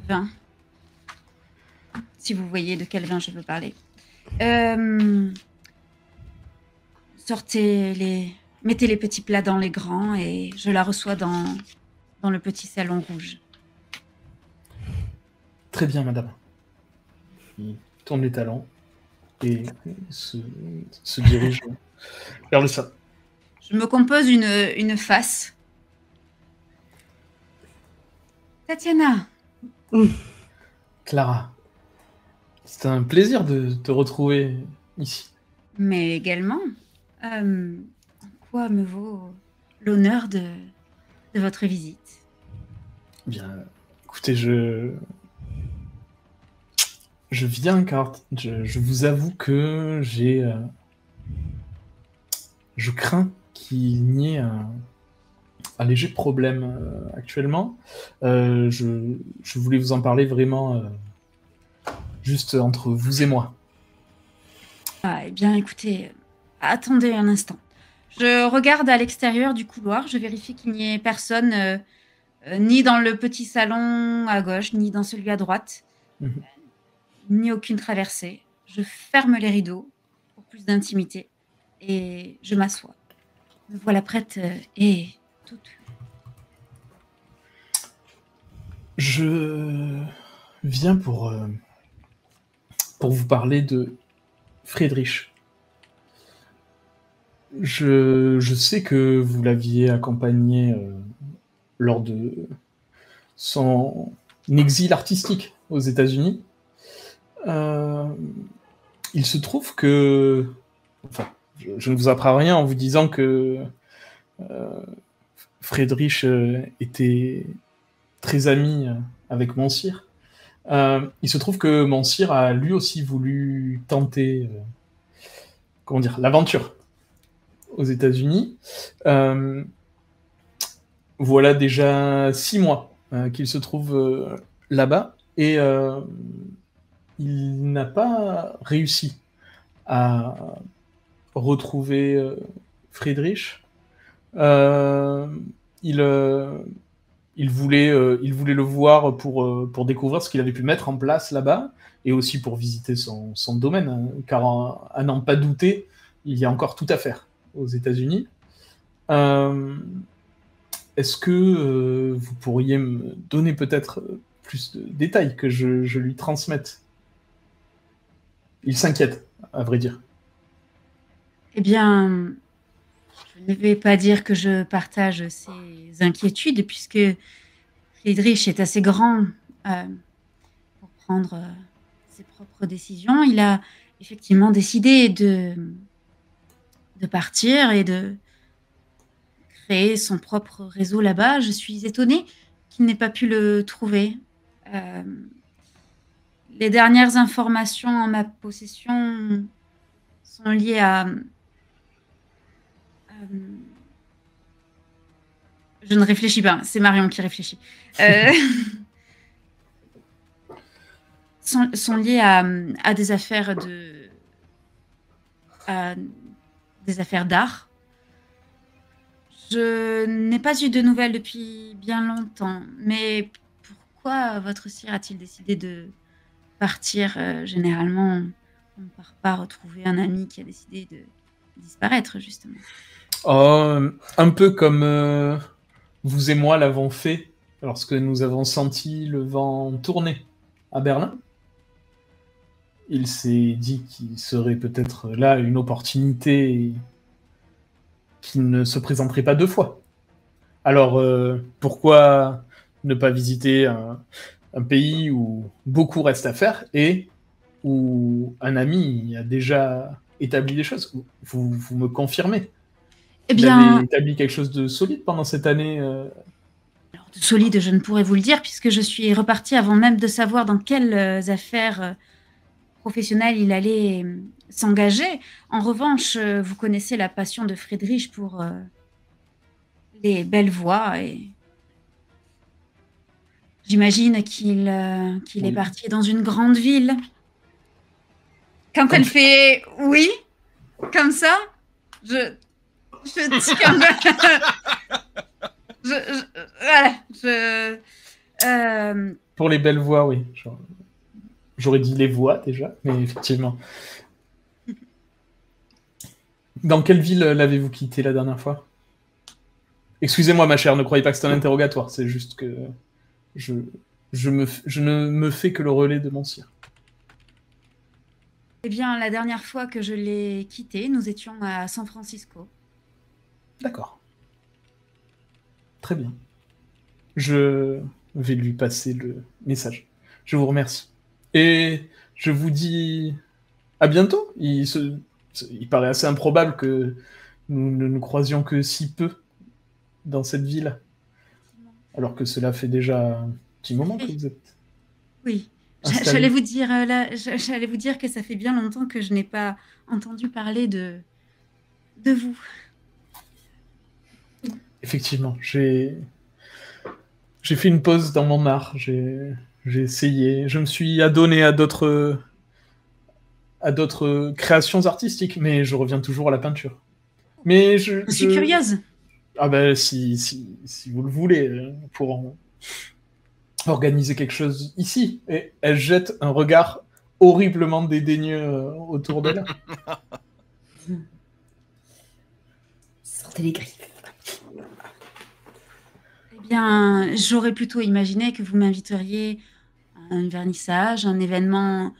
vins. Si vous voyez de quel vin je veux parler. Mettez les petits plats dans les grands et je la reçois dans le petit salon rouge. Très bien, madame. Il tourne les talons et se dirige vers le salon. Je me compose une face. Tatiana. Clara, c'est un plaisir de te retrouver ici. Mais également, en quoi me vaut l'honneur de votre visite? Bien, écoutez, je viens car je vous avoue que je crains qu'il n'y ait un léger problème actuellement. Je voulais vous en parler vraiment juste entre vous et moi. Ah, eh bien, écoutez, attendez un instant. Je regarde à l'extérieur du couloir, je vérifie qu'il n'y ait personne, ni dans le petit salon à gauche, ni dans celui à droite, ni aucune traversée. Je ferme les rideaux pour plus d'intimité et je m'assois. Me voilà prête et toute. Je viens pour vous parler de Friedrich. Je sais que vous l'aviez accompagné lors de son exil artistique aux États-Unis. Il se trouve que... Enfin, je ne vous apprends rien en vous disant que Friedrich était très ami avec Monsir. Il se trouve que Monsir a lui aussi voulu tenter l'aventure aux États-Unis. Voilà déjà 6 mois qu'il se trouve là-bas et il n'a pas réussi à retrouver Friedrich. Il voulait le voir pour découvrir ce qu'il avait pu mettre en place là-bas et aussi pour visiter son domaine, hein, car à n'en pas douter, il y a encore tout à faire aux États-Unis. Est-ce que vous pourriez me donner peut-être plus de détails que je lui transmette? Il s'inquiète, à vrai dire. Eh bien, je ne vais pas dire que je partage ces inquiétudes, puisque Friedrich est assez grand pour prendre ses propres décisions. Il a effectivement décidé de partir et de créer son propre réseau là-bas. Je suis étonnée qu'il n'ait pas pu le trouver. Les dernières informations en ma possession sont liées à... je ne réfléchis pas, c'est Marion qui réfléchit. Sont liées à des affaires des affaires d'art. Je n'ai pas eu de nouvelles depuis bien longtemps, mais pourquoi votre sire a-t-il décidé de partir? Généralement, on ne part pas retrouver un ami qui a décidé de disparaître, justement. Un peu comme vous et moi l'avons fait lorsque nous avons senti le vent tourner à Berlin. Il s'est dit qu'il serait peut-être là une opportunité qui ne se présenterait pas 2 fois. Alors, pourquoi ne pas visiter un pays où beaucoup reste à faire et où un ami a déjà établi des choses? Vous me confirmez? Eh Vous bien, avez établi quelque chose de solide pendant cette année alors, de solide, je ne pourrais vous le dire, puisque je suis repartie avant même de savoir dans quelles affaires professionnelles il allait s'engager. En revanche, vous connaissez la passion de Friedrich pour les belles voix, et j'imagine qu'il est parti dans une grande ville. Quand elle fait oui, comme ça, je dis comme Pour les belles voix, oui. J'aurais dit les voix déjà, mais effectivement. Dans quelle ville l'avez-vous quitté la dernière fois? Excusez-moi, ma chère, ne croyez pas que c'est un interrogatoire, c'est juste que je ne me fais que le relais de mon sire. Eh bien, la dernière fois que je l'ai quitté, nous étions à San Francisco. D'accord. Très bien. Je vais lui passer le message. Je vous remercie. Et je vous dis à bientôt. Il paraît assez improbable que nous ne nous croisions que si peu dans cette ville, alors que cela fait déjà un petit moment que vous êtes... Oui. installé. J'allais vous dire que ça fait bien longtemps que je n'ai pas entendu parler de vous. Effectivement, j'ai fait une pause dans mon art. J'ai essayé. Je me suis adonné à d'autres créations artistiques, mais je reviens toujours à la peinture. Mais Je suis curieuse. Ah ben, si vous le voulez, pour organiser quelque chose ici. Et elle jette un regard horriblement dédaigneux autour d'elle. Sortez les griffes. Eh bien, j'aurais plutôt imaginé que vous m'inviteriez à un vernissage, un événement,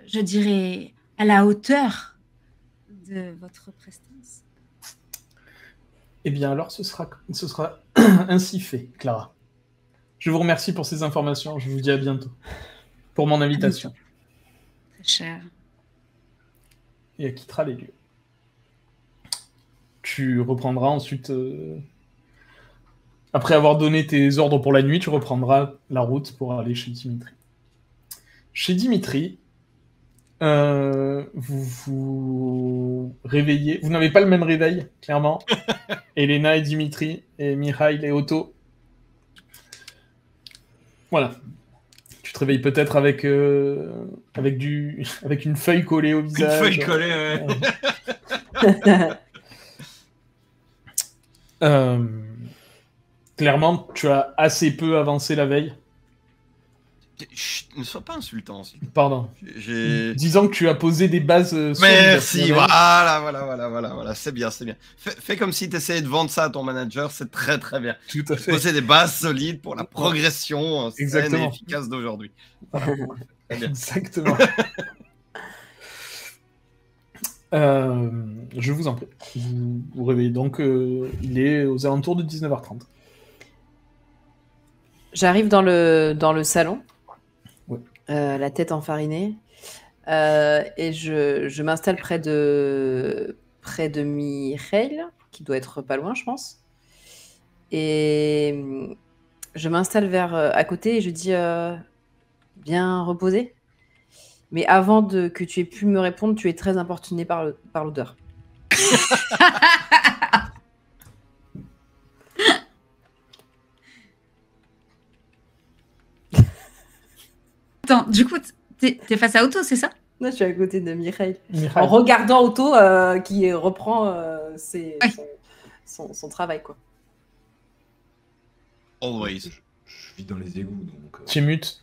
je dirais, à la hauteur de votre prestance. Eh bien, alors, ce sera ainsi fait, Clara. Je vous remercie pour ces informations. Je vous dis à bientôt. Pour mon invitation. Très cher. Et elle quittera les lieux. Tu reprendras ensuite... Après avoir donné tes ordres pour la nuit, tu reprendras la route pour aller chez Dimitri. Chez Dimitri, vous vous réveillez. Vous n'avez pas le même réveil, clairement. Elena et Dimitri, et Mikhail et Otto. Voilà. Tu te réveilles peut-être avec une feuille collée au visage. Une feuille collée, ouais. Clairement, tu as assez peu avancé la veille. Chut, ne sois pas insultant. Pardon. J'ai... Disons que tu as posé des bases solides. Merci, voilà, c'est bien. Fais comme si tu essayais de vendre ça à ton manager, c'est très très bien. Tout à fait. Poser des bases solides pour la progression saine et efficace d'aujourd'hui. Voilà. Exactement. Je vous en prie. Vous vous réveillez donc, il est aux alentours de 19h30. J'arrive dans le salon, Ouais. la tête enfarinée, et je m'installe près de Mireille, qui doit être pas loin, je pense. Et je m'installe à côté et je dis bien reposer. Mais avant que tu aies pu me répondre, tu es très importuné par l'odeur. Attends, du coup, t'es face à Otto, c'est ça? Non, je suis à côté de Mireille. Mireille. En regardant Otto qui reprend Ouais. son travail, quoi. Always. Je vis dans les égouts, donc... Tu mutes.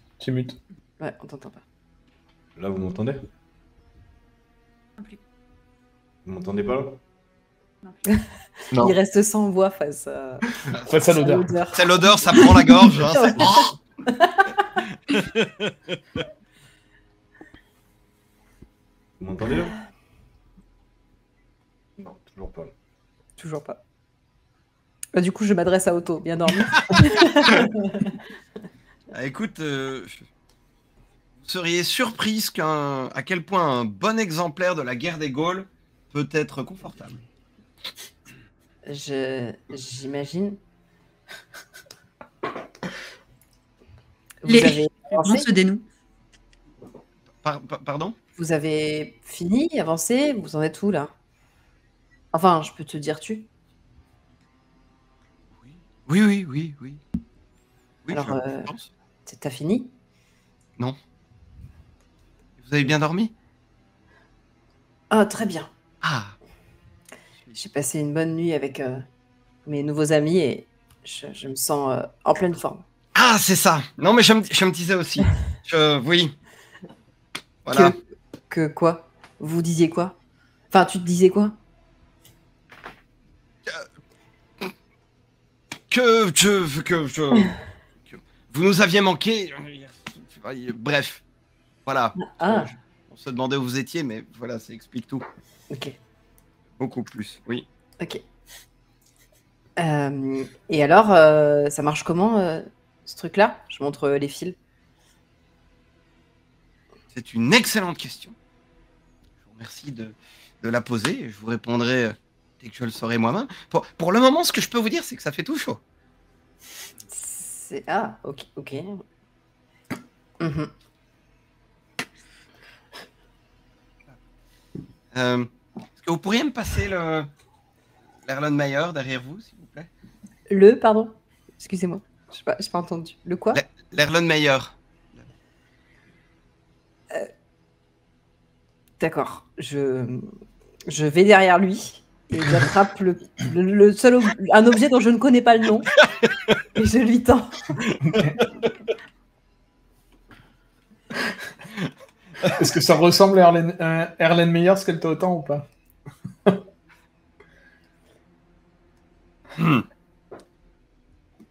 Ouais, on t'entend pas. Là, vous m'entendez? Non plus. Vous m'entendez pas, là? Non. Il reste sans voix face à Face à l'odeur. l'odeur. C'est l'odeur, ça prend la gorge. Hein, c'est- Vous m'entendez, là? Non, toujours pas. Toujours pas. Bah, du coup, je m'adresse à Otto. Bien dormi. Ah, écoute, vous seriez surprise à quel point un bon exemplaire de la guerre des Gaules peut être confortable. J'imagine. Vous Les- avez On avancé se dénoue. Pardon? Vous avez fini, avancé? Vous en êtes où, là? Enfin, je peux te dire tu. Oui. Oui, Alors, je pense. T'as fini? Non. Vous avez bien dormi? Ah, très bien. Ah, J'ai passé une bonne nuit avec mes nouveaux amis et je me sens en pleine forme. ah, c'est ça. Non, mais je me disais aussi. Oui. Voilà. Que quoi? Vous disiez quoi? Enfin, tu te disais quoi? Que vous nous aviez manqué. Bref, voilà. Ah, On se demandait où vous étiez, mais voilà, ça explique tout. ok. Beaucoup plus, oui. Ok. Et alors, ça marche comment, ce truc-là? Je montre les fils. C'est une excellente question. Je vous remercie de la poser et je vous répondrai dès que je le saurai moi-même. Pour le moment, ce que je peux vous dire, c'est que ça fait tout chaud. Ah, ok. Mhm. Est-ce que vous pourriez me passer l'Erlenmeyer derrière vous, s'il vous plaît? Pardon? Excusez-moi. Je n'ai pas entendu. Le quoi? L'Erlenmeyer. D'accord. Je vais derrière lui et j'attrape le seul un objet dont je ne connais pas le nom et je lui tends. Est-ce que ça ressemble à Erlenmeyer, ce qu'elle t'a autant ou pas?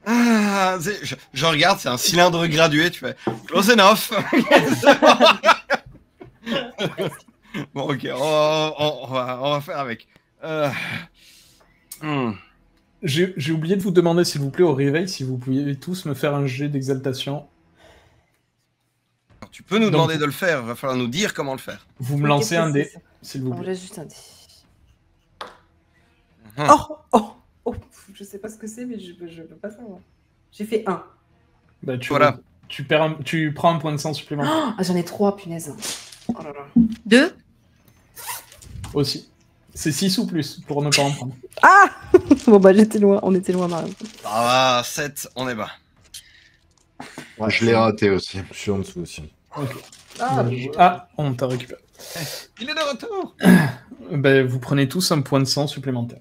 Ah, je regarde, c'est un cylindre gradué, tu fais close enough. Bon, ok, on va faire avec. J'ai oublié de vous demander, s'il vous plaît, au réveil, si vous pouviez tous me faire un jet d'exaltation. Alors, tu peux nous Donc- demander de le faire, il va falloir nous dire comment le faire. Vous me Oui, lancez qu'est-ce un que dé, c'est, ça? s'il vous On plaît. laisse juste un dé. Hum. Oh, je sais pas ce que c'est, mais je peux pas savoir. J'ai fait 1. Bah, Voilà. tu prends un point de sang supplémentaire Ah, j'en ai 3, punaise. Oh là là. 2. aussi. C'est 6 ou plus, pour ne pas en prendre. Ah bon, bah, j'étais loin. On était loin, Marion. Ah, 7, on est bas. Ouais, je l'ai raté aussi. Je suis en dessous aussi. Ah, on t'a récupéré. Il est de retour. Bah, vous prenez tous un point de sang supplémentaire.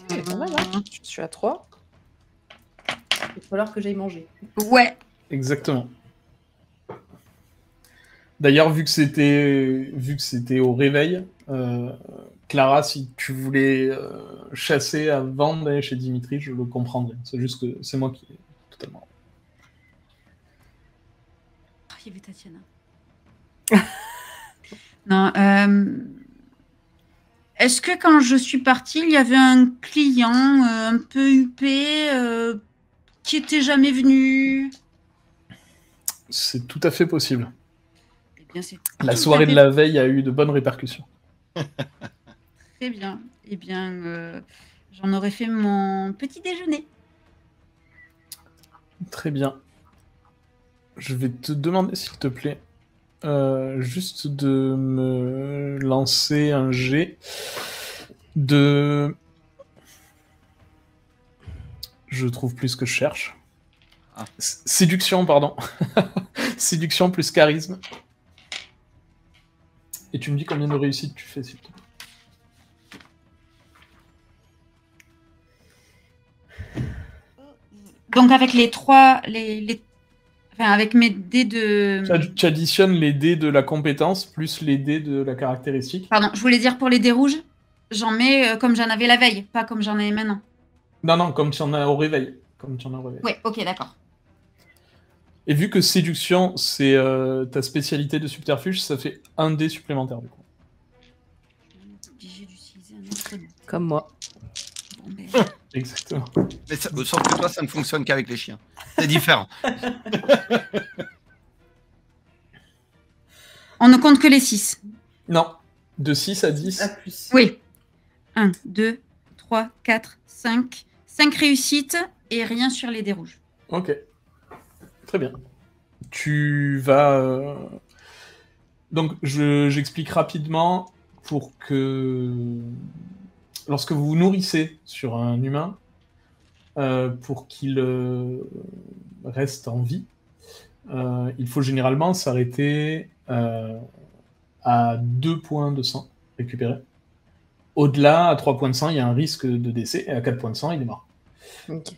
Ça fait pas mal, hein. Je suis à 3. Il va falloir que j'aille manger. Ouais. Exactement. D'ailleurs, vu que c'était au réveil, Clara, si tu voulais chasser avant d'aller chez Dimitri, je le comprendrais. C'est juste que c'est moi qui ai totalement. Oh, il y avait Tatiana. Non. Est-ce que quand je suis partie, il y avait un client un peu huppé qui était jamais venu. C'est tout à fait possible. Eh bien, c'est La tout soirée à fait de la veille a eu de bonnes répercussions. très bien. Eh bien, j'en aurais fait mon petit déjeuner. Très bien. Je vais te demander, s'il te plaît, juste de me lancer un jet de... Je trouve plus ce que je cherche. Ah. Séduction, pardon. Séduction plus charisme. Et tu me dis combien de réussites tu fais, s'il te plaît. Donc, avec les trois... Enfin, avec mes dés de... Tu additionnes les dés de la compétence plus les dés de la caractéristique. Pardon, je voulais dire pour les dés rouges, j'en mets comme j'en avais la veille, pas comme j'en ai maintenant. Non, comme tu en as au réveil. Oui, ok, d'accord. Et vu que séduction, c'est ta spécialité de subterfuge, ça fait un dé supplémentaire, du coup. Obligé d'utiliser un autre dé. Comme moi. Bon, ben, Exactement. Mais sauf que toi, ça ne fonctionne qu'avec les chiens. C'est différent. on ne compte que les 6. Non. De 6 à 10. À plus. Oui. 1, 2, 3, 4, 5. 5 réussites et rien sur les dés rouges. Ok. Très bien. Tu vas... Donc, j'explique rapidement pour que... Lorsque vous vous nourrissez sur un humain, pour qu'il reste en vie, il faut généralement s'arrêter à 2 points de sang récupérés. Au-delà, à 3 points de sang, il y a un risque de décès, et à 4 points de sang, il est mort. Ok.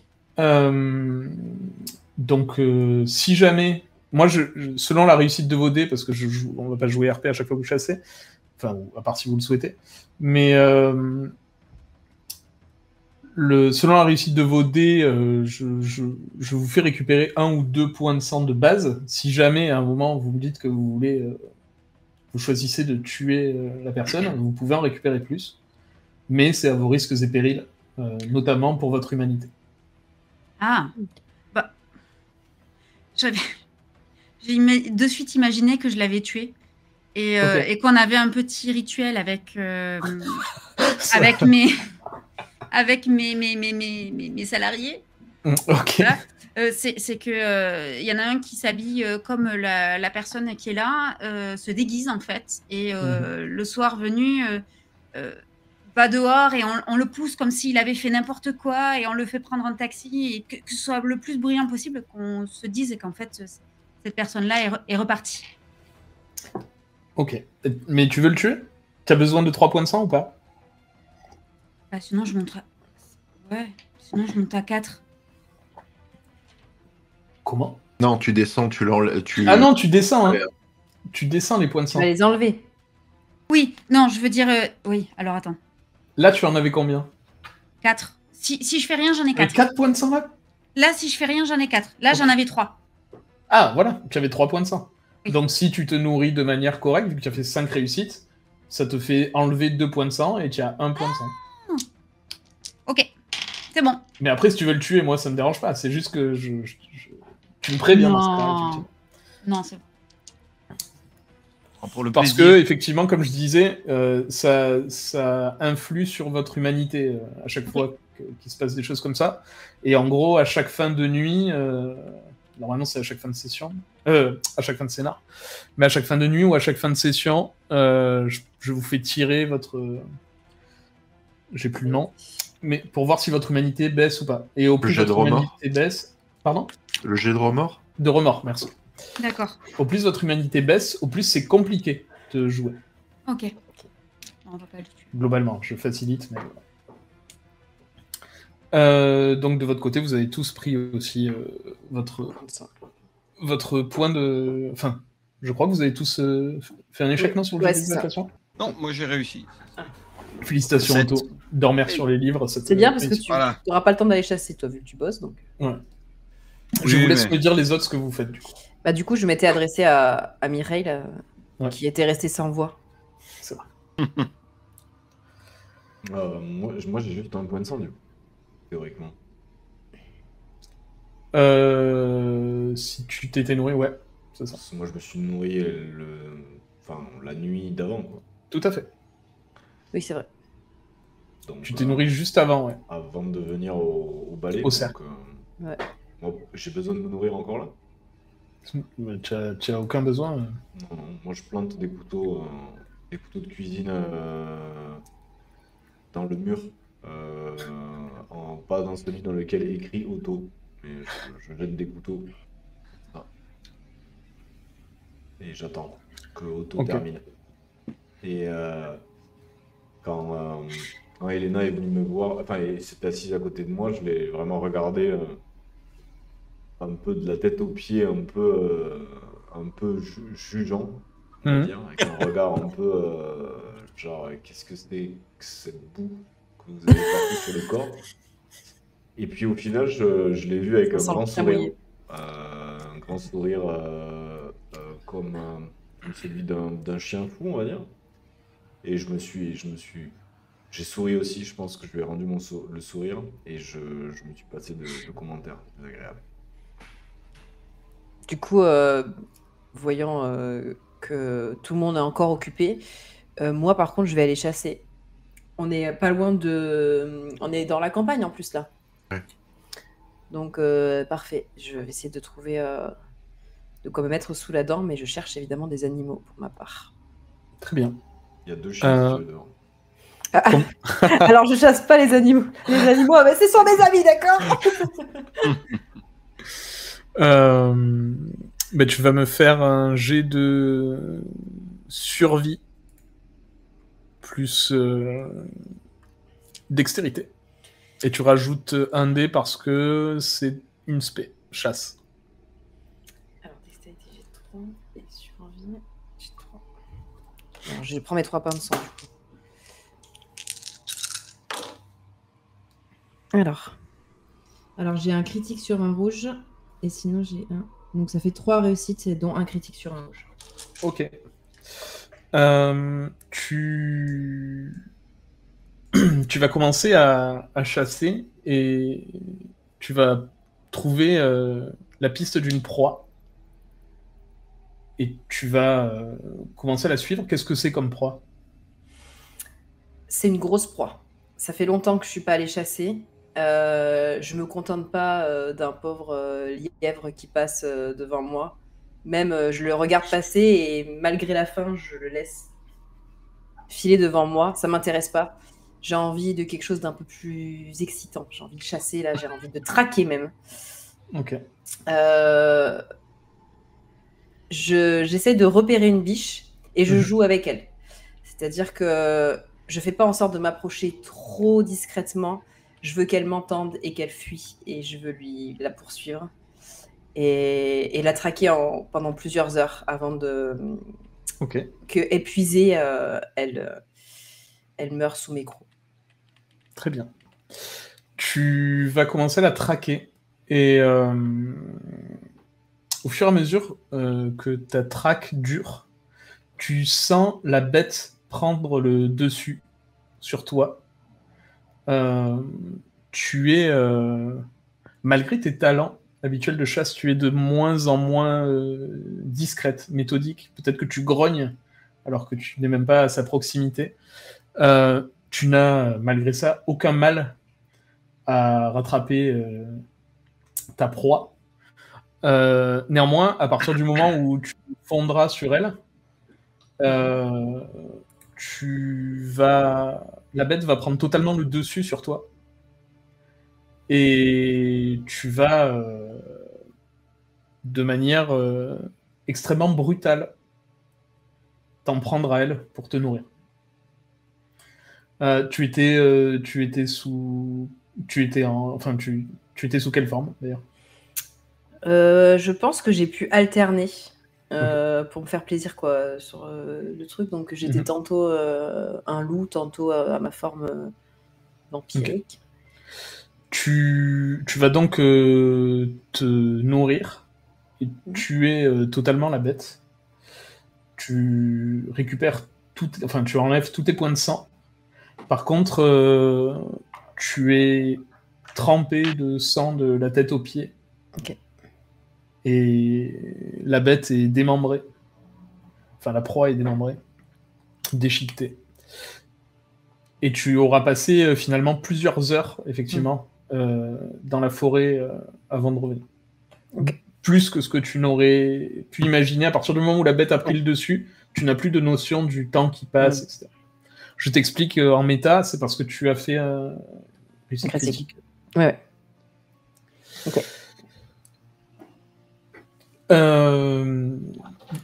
Donc, si jamais... Moi, selon la réussite de vos dés, parce que on va pas jouer RP à chaque fois que vous chassez, enfin, à part si vous le souhaitez, mais selon la réussite de vos dés, je vous fais récupérer 1 ou 2 points de sang de base. Si jamais, à un moment, vous me dites que vous voulez... vous choisissez de tuer la personne, vous pouvez en récupérer plus. Mais c'est à vos risques et périls, notamment pour votre humanité. Ah, bah, j'ai de suite imaginé que je l'avais tué et, Ok. et qu'on avait un petit rituel avec avec mes salariés. Ok. Voilà. C'est que y en a un qui s'habille comme la personne qui est là, se déguise en fait, et le soir venu va dehors et on le pousse comme s'il avait fait n'importe quoi et on le fait prendre un taxi et que ce soit le plus bruyant possible, qu'on se dise qu'en fait cette personne-là est repartie. Ok. Mais tu veux le tuer? T'as besoin de 3 points de sang ou pas? Bah, sinon je monte à... Ouais, sinon je monte à 4. Comment? Non, tu descends, tu l'enlèves. Ah non, tu descends, hein. Ouais. Tu descends les points de Tu sang. vas les enlever. Oui, non, je veux dire... oui, alors attends. Là, tu en avais combien? 4. Si je fais rien, j'en ai 4. 4 points de sang là? Là, si je fais rien, j'en ai 4. Là, j'en avais 3. Ah, voilà, tu avais 3 points de sang. Oui. Donc, si tu te nourris de manière correcte, vu que tu as fait 5 réussites, ça te fait enlever 2 points de sang et tu as 1 point de sang. Ok, c'est bon. Mais après, si tu veux le tuer, moi, ça me dérange pas. C'est juste que tu me préviens dans ce cas-là, effectivement. Non, c'est bon. Pour le Parce plaisir. que, effectivement, comme je disais, ça influe sur votre humanité à chaque fois qu'il se passe des choses comme ça. Et en gros, à chaque fin de nuit, normalement c'est à chaque fin de session, à chaque fin de scénar, mais à chaque fin de nuit ou à chaque fin de session, je vous fais tirer votre... j'ai plus le nom, mais pour voir si votre humanité baisse ou pas. Et au plus jet de votre remords. humanité baisse... Pardon? Le jet de remords? De remords, merci. D'accord. Au plus votre humanité baisse, au plus c'est compliqué de jouer. Ok. On va pas le tuer. Globalement, je facilite, mais... donc de votre côté, vous avez tous pris aussi votre point de... Enfin, je crois que vous avez tous fait un échec, non, sur le Ouais, jeu c'est ça. d'éducation. Non, moi j'ai réussi. Félicitations, 7. Otto. Dormir sur les livres, C'est bien parce que tu Voilà. n'auras pas le temps d'aller chasser, toi, vu que tu bosses. Donc. Ouais. Je Oui, vous laisse mais- me dire les autres ce que vous faites, du coup. Bah, du coup, je m'étais adressée à Mireille, là, Ouais. qui était restée sans voix. C'est vrai. Moi j'ai juste un point de sang, du coup, théoriquement. Si tu t'étais nourri, ouais, c'est ça. Moi, je me suis nourri la nuit d'avant, quoi. Tout à fait. Oui, c'est vrai. Donc, Tu t'es nourri juste avant, ouais. avant de venir au balai. Au cercle. Ouais. Moi, j'ai besoin de me nourrir encore là? Tu as aucun besoin. Non, non, moi je plante des couteaux de cuisine dans le mur, pas dans celui dans lequel est écrit auto, mais je jette des couteaux. Ah. Et j'attends que auto Ok. termine. Et quand Elena est venue me voir, enfin, elle s'est assise à côté de moi, je l'ai vraiment regardé un peu de la tête aux pieds, un peu jugeant, on va Mhm. dire, avec un regard un peu genre qu'est-ce que c'est que cette boue que vous avez partout sur le corps. Et puis au final, je l'ai vu avec Ça un sent grand bien sourire, mouillé. comme celui d'un chien fou, on va dire. Et j'ai souri aussi. Je pense que je lui ai rendu le sourire et je me suis passé de commentaires désagréables. Du coup, voyant que tout le monde est encore occupé, moi par contre, je vais aller chasser. On est pas loin on est dans la campagne en plus là. Ouais. Donc parfait. Je vais essayer de trouver de quoi me mettre sous la dent, mais je cherche évidemment des animaux pour ma part. Très bien. Il y a 2 chiens si tu veux dehors. Alors je chasse pas les animaux. Les animaux, mais ce sont mes amis, d'accord? Ben, tu vas me faire un jet de survie plus dextérité. Et tu rajoutes un dé parce que c'est une spé, chasse. Alors dextérité, j'ai 3 et survie, j'ai 3. Alors, je prends mes 3 points de sang du coup. Alors j'ai un critique sur un rouge et sinon j'ai un. Donc ça fait 3 réussites, dont un critique sur un rouge. Ok. Tu vas commencer à chasser et tu vas trouver la piste d'une proie. Et tu vas commencer à la suivre. Qu'est-ce que c'est comme proie? C'est une grosse proie. Ça fait longtemps que je suis pas allée chasser. Je me contente pas d'un pauvre lièvre qui passe devant moi. Même je le regarde passer et malgré la faim, je le laisse filer devant moi. Ça m'intéresse pas. J'ai envie de quelque chose d'un peu plus excitant. J'ai envie de chasser là, j'ai envie de traquer même. Ok. J'essaie de repérer une biche et je joue avec elle. C'est-à-dire que je fais pas en sorte de m'approcher trop discrètement. Je veux qu'elle m'entende et qu'elle fuit et je veux la poursuivre et la traquer pendant plusieurs heures avant que épuisée, elle meurt sous mes crocs. Très bien. Tu vas commencer à la traquer et au fur et à mesure que ta traque dure, tu sens la bête prendre le dessus sur toi. Malgré tes talents habituels de chasse, tu es de moins en moins discrète, méthodique. Peut-être que tu grognes alors que tu n'es même pas à sa proximité. Tu n'as, malgré ça, aucun mal à rattraper ta proie. Néanmoins, à partir du moment où tu fondras sur elle, la bête va prendre totalement le dessus sur toi. Et tu vas, de manière extrêmement brutale, t'en prendre à elle pour te nourrir. Tu étais sous quelle forme d'ailleurs? Je pense que j'ai pu alterner pour me faire plaisir quoi sur le truc. Donc j'étais tantôt un loup, tantôt à ma forme vampirique. Okay. Tu vas donc te nourrir et tuer totalement la bête. Tu récupères tu enlèves tous tes points de sang. Par contre, tu es trempé de sang de la tête aux pieds Ok. Et la bête est démembrée. Enfin, la proie est démembrée. Déchiquetée. Et tu auras passé finalement plusieurs heures, effectivement, dans la forêt avant de revenir. Ok. Plus que ce que tu n'aurais pu imaginer. À partir du moment où la bête a pris le dessus, tu n'as plus de notion du temps qui passe, etc. Je t'explique en méta, c'est parce que tu as fait réussite critique. Ouais. Ok.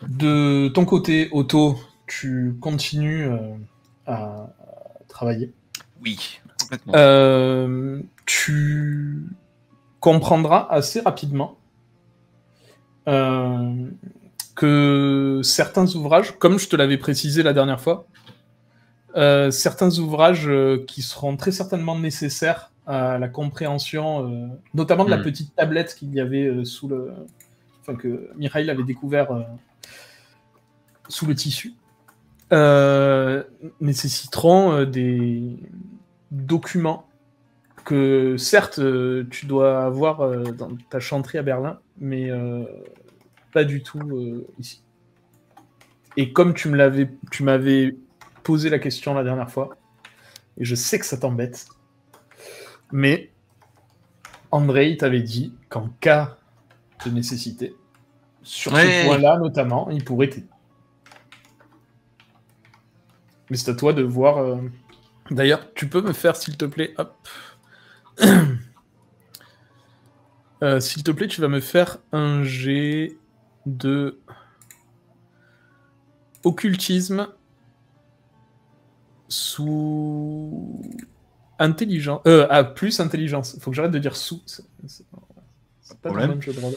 De ton côté, Otto, tu continues à travailler. Oui, complètement. Tu comprendras assez rapidement que certains ouvrages, comme je te l'avais précisé la dernière fois, certains ouvrages qui seront très certainement nécessaires à la compréhension, notamment de la petite tablette qu'il y avait sous le... Enfin, que Mireille avait découvert sous le tissu, nécessiteront des documents que, certes, tu dois avoir dans ta chanterie à Berlin, mais pas du tout ici. Et comme tu m'avais posé la question la dernière fois, et je sais que ça t'embête, mais Andrei t'avait dit qu'en cas de nécessité, sur ce point-là notamment, il pourrait t'aider. Mais c'est à toi de voir. D'ailleurs, tu peux me faire, s'il te plaît, hop. S'il te plaît, tu vas me faire un jet de occultisme sous intelligence. Plus intelligence. Faut que j'arrête de dire sous. C'est pas le même jeu de rôle.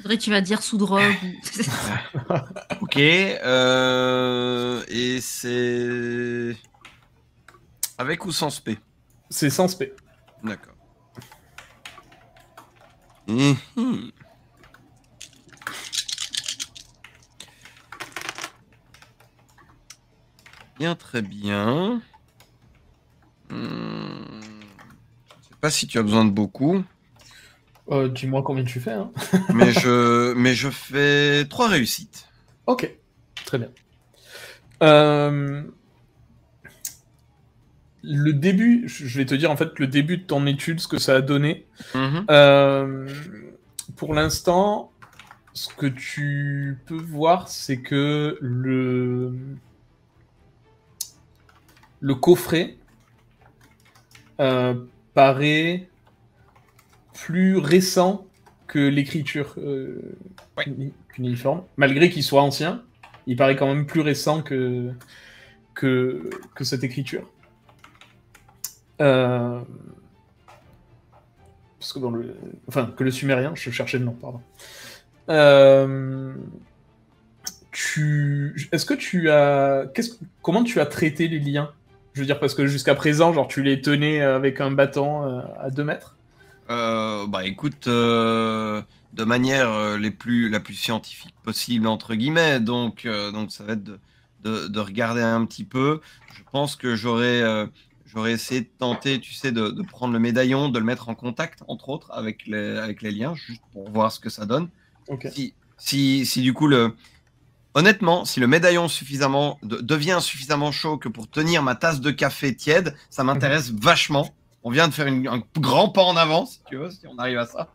Faudrait que tu vas dire sous drogue. Ok. Et c'est avec ou sans spé? C'est sans spé. D'accord. Bien, très bien. Je ne sais pas si tu as besoin de beaucoup. Dis-moi combien tu fais. Hein. mais je fais 3 réussites. Ok, très bien. Le début, je vais te dire en fait le début de ton étude, ce que ça a donné. Pour l'instant, ce que tu peux voir, c'est que le coffret paraît plus récent que l'écriture cunéiforme. Malgré qu'il soit ancien, il paraît quand même plus récent que cette écriture. Parce que que le sumérien, je cherchais le nom, pardon. Est-ce que tu as... Comment tu as traité les liens? Je veux dire, parce que jusqu'à présent, genre, tu les tenais avec un bâton à 2 mètres. Bah écoute, de manière la plus scientifique possible, entre guillemets, donc ça va être de regarder un petit peu. Je pense que j'aurais essayé de tenter, tu sais, de prendre le médaillon, de le mettre en contact, entre autres, avec les liens, juste pour voir ce que ça donne. Okay. Si du coup, honnêtement, si le médaillon devient suffisamment chaud que pour tenir ma tasse de café tiède, ça m'intéresse vachement. On vient de faire un grand pas en avant, si tu veux, si on arrive à ça.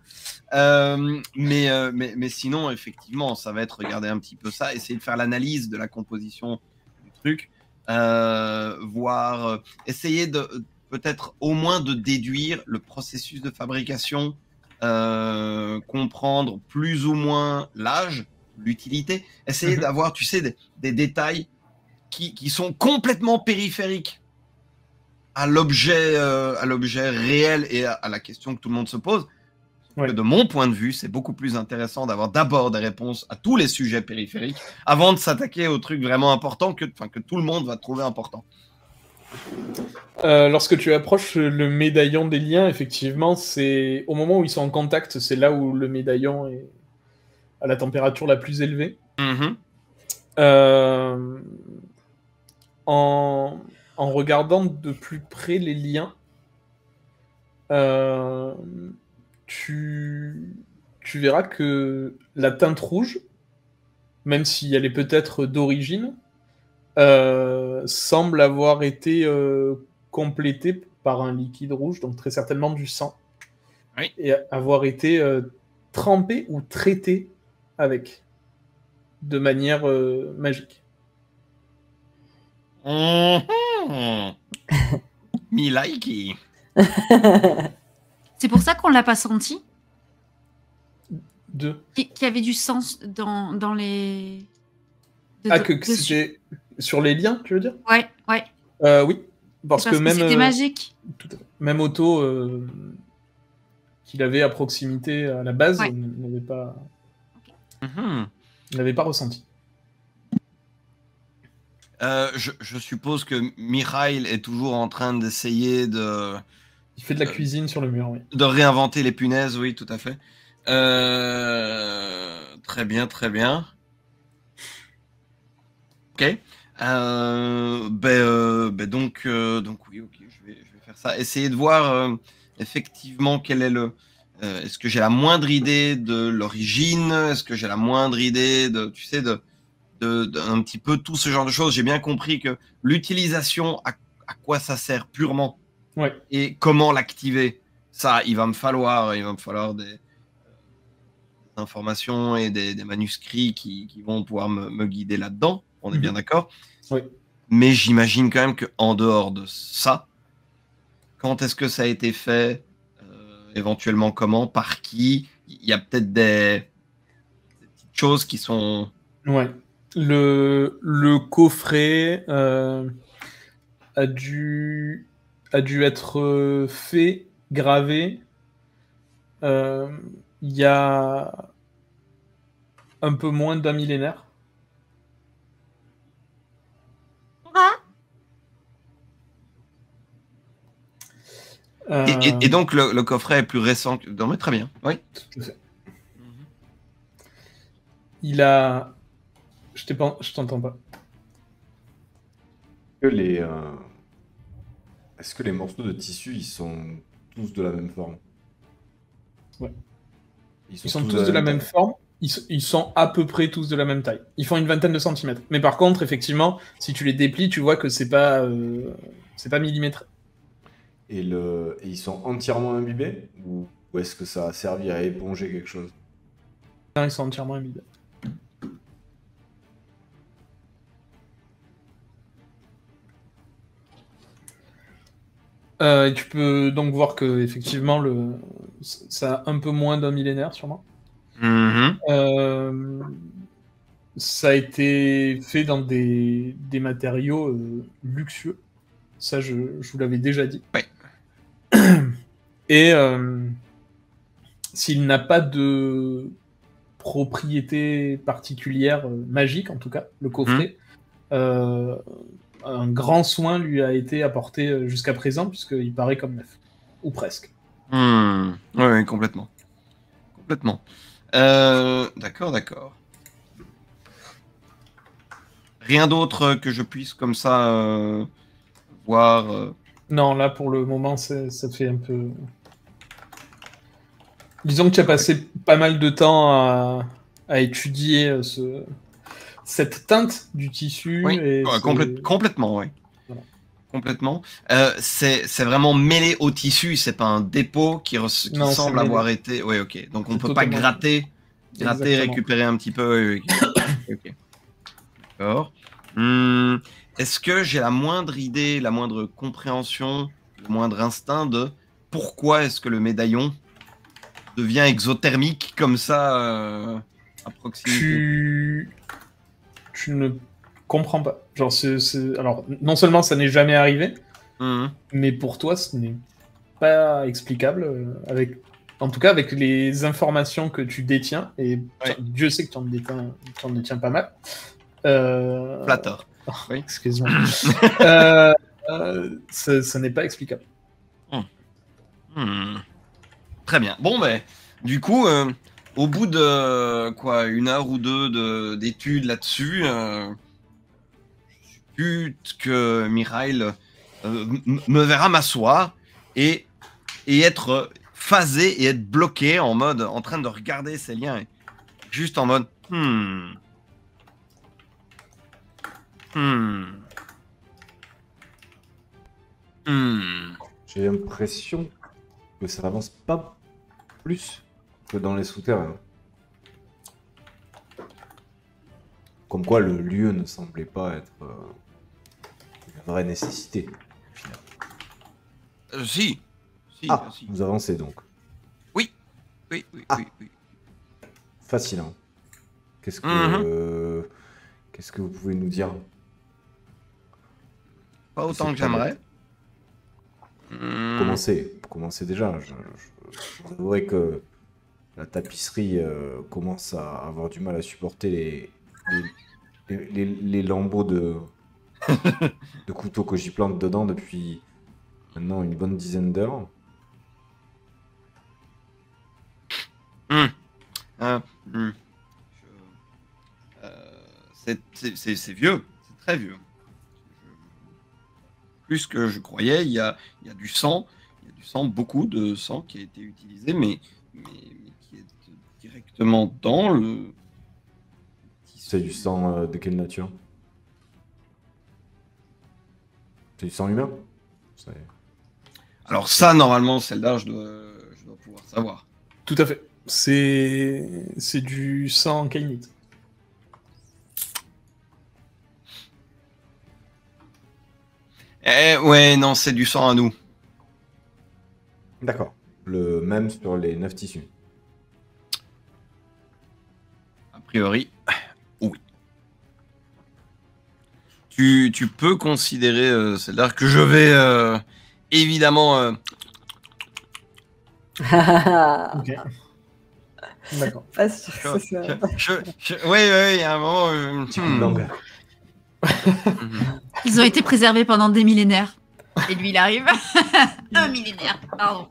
Mais sinon, effectivement, ça va être regarder un petit peu ça, essayer de faire l'analyse de la composition du truc, essayer de peut-être au moins de déduire le processus de fabrication, comprendre plus ou moins l'âge, l'utilité, essayer d'avoir, tu sais, des détails qui sont complètement périphériques à l'objet réel et à la question que tout le monde se pose. Ouais. De mon point de vue, c'est beaucoup plus intéressant d'avoir d'abord des réponses à tous les sujets périphériques avant de s'attaquer aux trucs vraiment importants que tout le monde va trouver important. Lorsque tu approches le médaillon des liens, effectivement, c'est au moment où ils sont en contact, c'est là où le médaillon est à la température la plus élevée. En regardant de plus près les liens, tu tu verras que la teinte rouge, même si elle est peut-être d'origine, semble avoir été complétée par un liquide rouge, donc très certainement du sang, Oui. et avoir été trempée ou traitée avec, de manière magique. Me likey. C'est pour ça qu'on l'a pas senti, Deux. qu'il y avait du sens dans les... Que c'était sur les liens, tu veux dire? Ouais. Oui, parce que même... c'était magique. Tout à fait. Même Otto, qu'il avait à proximité à la base, n'avait pas... n'avait pas ressenti. Je suppose que Mikhail est toujours en train d'essayer de... Il fait de la cuisine sur le mur, oui. De réinventer les punaises, oui, tout à fait. Très bien, très bien. Ok. Donc oui, ok, je vais faire ça. Essayer de voir effectivement quel est le... est-ce que j'ai la moindre idée de l'origine? Est-ce que j'ai la moindre idée de, tu sais, de un petit peu tout ce genre de choses? J'ai bien compris que l'utilisation, à quoi ça sert purement, et comment l'activer, ça, il va me falloir des informations et des manuscrits qui vont pouvoir me guider là-dedans. On est bien d'accord? Oui. Mais j'imagine quand même qu'en dehors de ça, quand est-ce que ça a été fait, éventuellement comment, par qui, il y a peut-être des petites choses qui sont... Ouais. Le coffret a dû être fait, gravé, il y a un peu moins d'un millénaire. Et donc le coffret est plus récent que... Non, mais très bien, oui. Tout à fait. Il a... Je t'entends pas. Est-ce que les morceaux de tissu, ils sont tous de la même forme? Ouais. Ils sont tous de la même forme. Ils sont à peu près tous de la même taille. Ils font une vingtaine de centimètres. Mais par contre, effectivement, si tu les déplies, tu vois que c'est pas millimétré. Et ils sont entièrement imbibés? Ou est-ce que ça a servi à éponger quelque chose? Non, ils sont entièrement imbibés. Tu peux donc voir que effectivement ça a un peu moins d'un millénaire sûrement. Ça a été fait dans des matériaux luxueux. Ça, je vous l'avais déjà dit. Ouais. Et s'il n'a pas de propriété particulière, magique en tout cas, le coffret, un grand soin lui a été apporté jusqu'à présent, puisqu'il paraît comme neuf. Ou presque. Oui, complètement. Complètement. D'accord. Rien d'autre que je puisse comme ça voir Non, là pour le moment, ça fait un peu... Disons que tu as passé pas mal de temps à étudier cette teinte du tissu. Oui, et complètement, oui. Voilà. Complètement. C'est vraiment mêlé au tissu, c'est pas un dépôt qui semble avoir été... Oui, ok. Donc on peut pas gratter, récupérer un petit peu. Ok. D'accord. Est-ce que j'ai la moindre idée, la moindre compréhension, le moindre instinct de pourquoi est-ce que le médaillon devient exothermique comme ça à proximité? Tu ne comprends pas. Genre, alors, non seulement ça n'est jamais arrivé, mais pour toi, ce n'est pas explicable, en tout cas avec les informations que tu détiens, et Dieu sait que tu en détiens pas mal. Flatteur. Oui. Excuse-moi. Ça n'est pas explicable. Très bien. Bon, ben, du coup, au bout de une heure ou deux d'études là-dessus, je suppute que Mikhail me verra m'asseoir et être phaser et être bloqué en mode, en train de regarder ces liens, et juste en mode, J'ai l'impression que ça avance pas plus que dans les souterrains. Comme quoi le lieu ne semblait pas être une vraie nécessité. Au final. Si. Ah, Si. vous avancez donc. Oui. Fascinant. Qu'est-ce que vous pouvez nous dire? Pas autant que j'aimerais. Commencez déjà. Je vous avouerai que la tapisserie commence à avoir du mal à supporter les lambeaux de couteaux que j'y plante dedans depuis maintenant une bonne dizaine d'heures. C'est vieux, c'est très vieux. Plus que je croyais, il y a du sang, beaucoup de sang qui a été utilisé, mais qui est directement dans le... C'est du sang de quelle nature? C'est du sang humain? Alors ça, normalement, celle-là, je dois pouvoir savoir. Tout à fait. C'est du sang kainite. Ouais, non, c'est du sang à nous. D'accord. Le même sur les 9 tissus. A priori, oui. Tu peux considérer celle-là que je vais évidemment... Ok. D'accord. Pas sûr que c'est ça. Oui, il y a un moment... Ils ont été préservés pendant des millénaires. Et lui, il arrive. Un millénaire, pardon.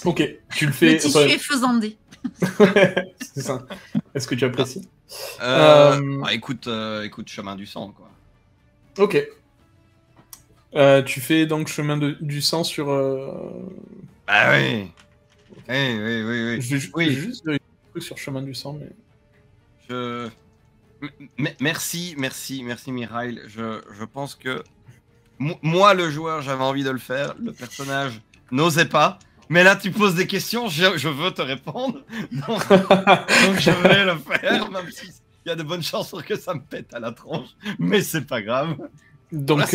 Ok, tu le fais. Le tissu est faisandé. C'est ça. Est-ce que tu apprécies écoute, chemin du sang, quoi. Ok. Tu fais donc chemin du sang sur... Ah oui. Oui. Je vais juste vérifier un truc sur chemin du sang, mais... Merci Mihail. Je pense que moi, le joueur, j'avais envie de le faire. Le personnage n'osait pas. Mais là, tu poses des questions, je veux te répondre. Donc je vais le faire, même s'il y a de bonnes chances pour que ça me pète à la tronche. Mais c'est pas grave. Donc,